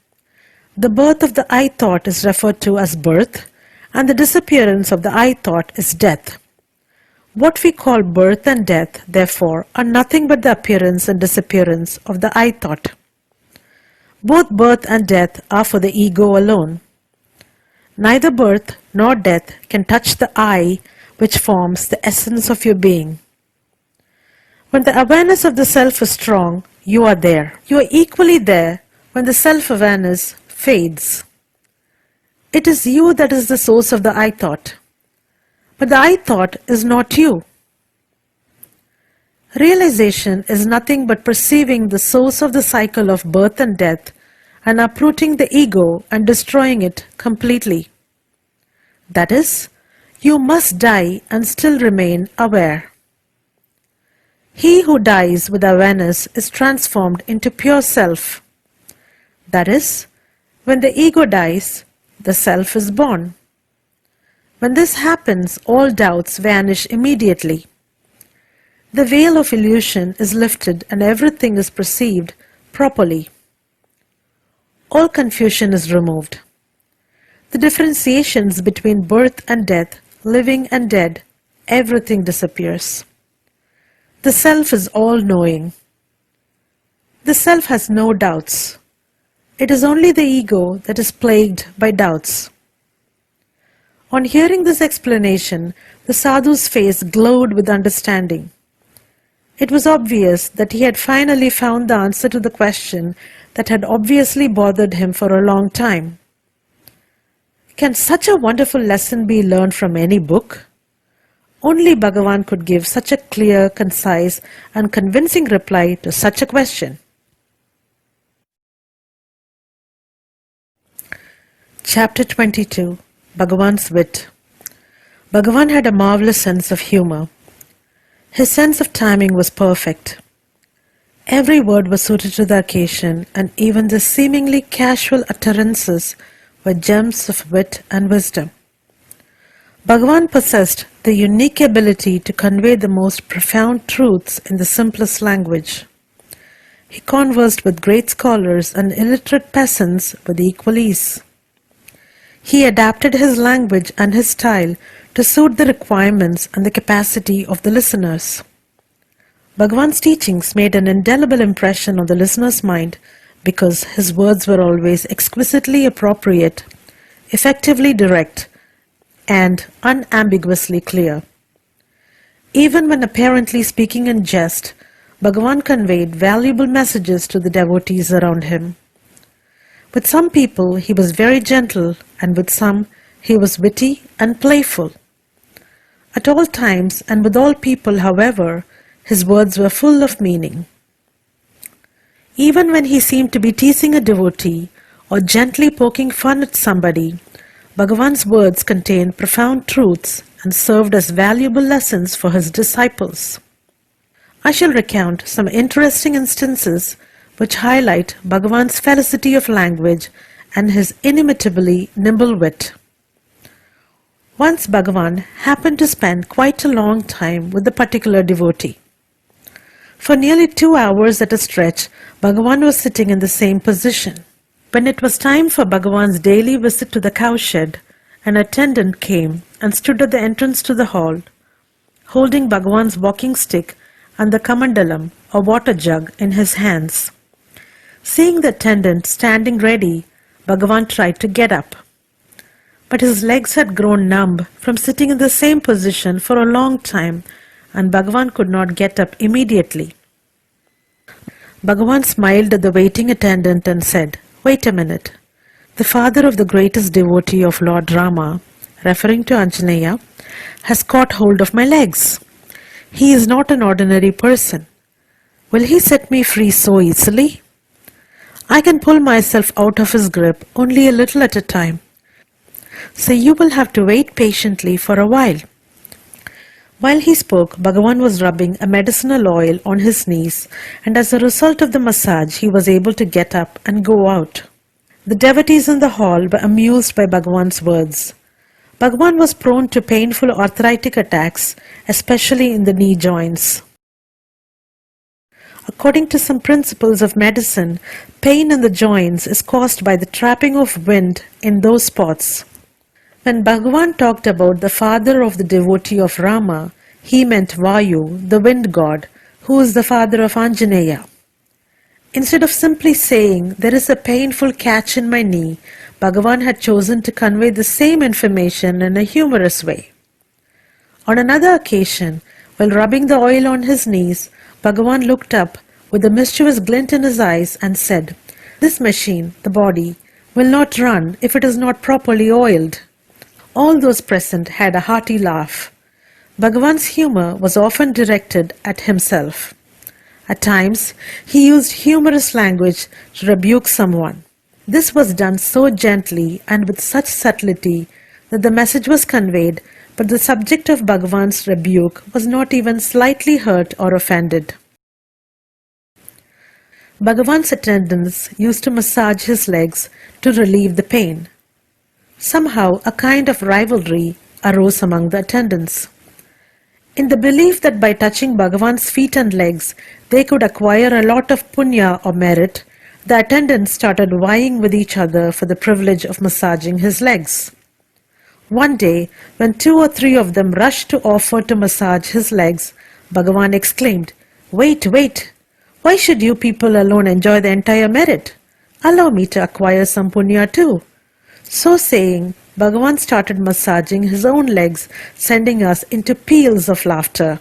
The birth of the I thought is referred to as birth, and the disappearance of the I thought is death. What we call birth and death, therefore, are nothing but the appearance and disappearance of the I thought. Both birth and death are for the ego alone. Neither birth nor death can touch the I, which forms the essence of your being. When the awareness of the self is strong, you are there. You are equally there when the self-awareness fades. It is you that is the source of the I thought. But the I thought is not you. Realization is nothing but perceiving the source of the cycle of birth and death and uprooting the ego and destroying it completely. That is, you must die and still remain aware. He who dies with awareness is transformed into pure self. That is, when the ego dies, the self is born. When this happens, all doubts vanish immediately. The veil of illusion is lifted and everything is perceived properly. All confusion is removed. The differentiations between birth and death, living and dead, everything disappears. The self is all-knowing. The self has no doubts. It is only the ego that is plagued by doubts. On hearing this explanation, the sadhu's face glowed with understanding. It was obvious that he had finally found the answer to the question that had obviously bothered him for a long time. Can such a wonderful lesson be learned from any book? Only Bhagavan could give such a clear, concise and convincing reply to such a question. Chapter 22. Bhagavan's Wit. Bhagavan had a marvelous sense of humor. His sense of timing was perfect. Every word was suited to the occasion, and even the seemingly casual utterances were gems of wit and wisdom. Bhagavan possessed the unique ability to convey the most profound truths in the simplest language. He conversed with great scholars and illiterate peasants with equal ease. He adapted his language and his style to suit the requirements and the capacity of the listeners. Bhagavan's teachings made an indelible impression on the listener's mind because his words were always exquisitely appropriate, effectively direct, and unambiguously clear. Even when apparently speaking in jest, Bhagavan conveyed valuable messages to the devotees around him. With some people he was very gentle, and with some he was witty and playful. At all times and with all people, however, his words were full of meaning. Even when he seemed to be teasing a devotee or gently poking fun at somebody, Bhagavan's words contained profound truths and served as valuable lessons for his disciples. I shall recount some interesting instances which highlight Bhagavan's felicity of language and his inimitably nimble wit. Once Bhagavan happened to spend quite a long time with a particular devotee. For nearly 2 hours at a stretch, Bhagavan was sitting in the same position. When it was time for Bhagavan's daily visit to the cowshed, an attendant came and stood at the entrance to the hall, holding Bhagavan's walking stick and the kamandalam, or water jug, in his hands. Seeing the attendant standing ready, Bhagavan tried to get up. But his legs had grown numb from sitting in the same position for a long time, and Bhagavan could not get up immediately. Bhagavan smiled at the waiting attendant and said, "Wait a minute. The father of the greatest devotee of Lord Rama, referring to Anjaneya, has caught hold of my legs. He is not an ordinary person. Will he set me free so easily? I can pull myself out of his grip only a little at a time. So you will have to wait patiently for a while." While he spoke, Bhagavan was rubbing a medicinal oil on his knees, and as a result of the massage he was able to get up and go out. The devotees in the hall were amused by Bhagavan's words. Bhagavan was prone to painful arthritic attacks, especially in the knee joints. According to some principles of medicine, pain in the joints is caused by the trapping of wind in those spots. When Bhagavan talked about the father of the devotee of Rama, he meant Vayu, the wind god, who is the father of Anjaneya. Instead of simply saying, "There is a painful catch in my knee," Bhagavan had chosen to convey the same information in a humorous way. On another occasion, while rubbing the oil on his knees, Bhagavan looked up with a mischievous glint in his eyes and said, "This machine, the body, will not run if it is not properly oiled." All those present had a hearty laugh. Bhagavan's humor was often directed at himself. At times, he used humorous language to rebuke someone. This was done so gently and with such subtlety that the message was conveyed, but the subject of Bhagavan's rebuke was not even slightly hurt or offended. Bhagavan's attendants used to massage his legs to relieve the pain. Somehow a kind of rivalry arose among the attendants. In the belief that by touching Bhagavan's feet and legs they could acquire a lot of punya or merit, the attendants started vying with each other for the privilege of massaging his legs. One day, when 2 or 3 of them rushed to offer to massage his legs, Bhagavan exclaimed, "Wait, wait! Why should you people alone enjoy the entire merit? Allow me to acquire some punya too." So saying, Bhagavan started massaging his own legs, sending us into peals of laughter.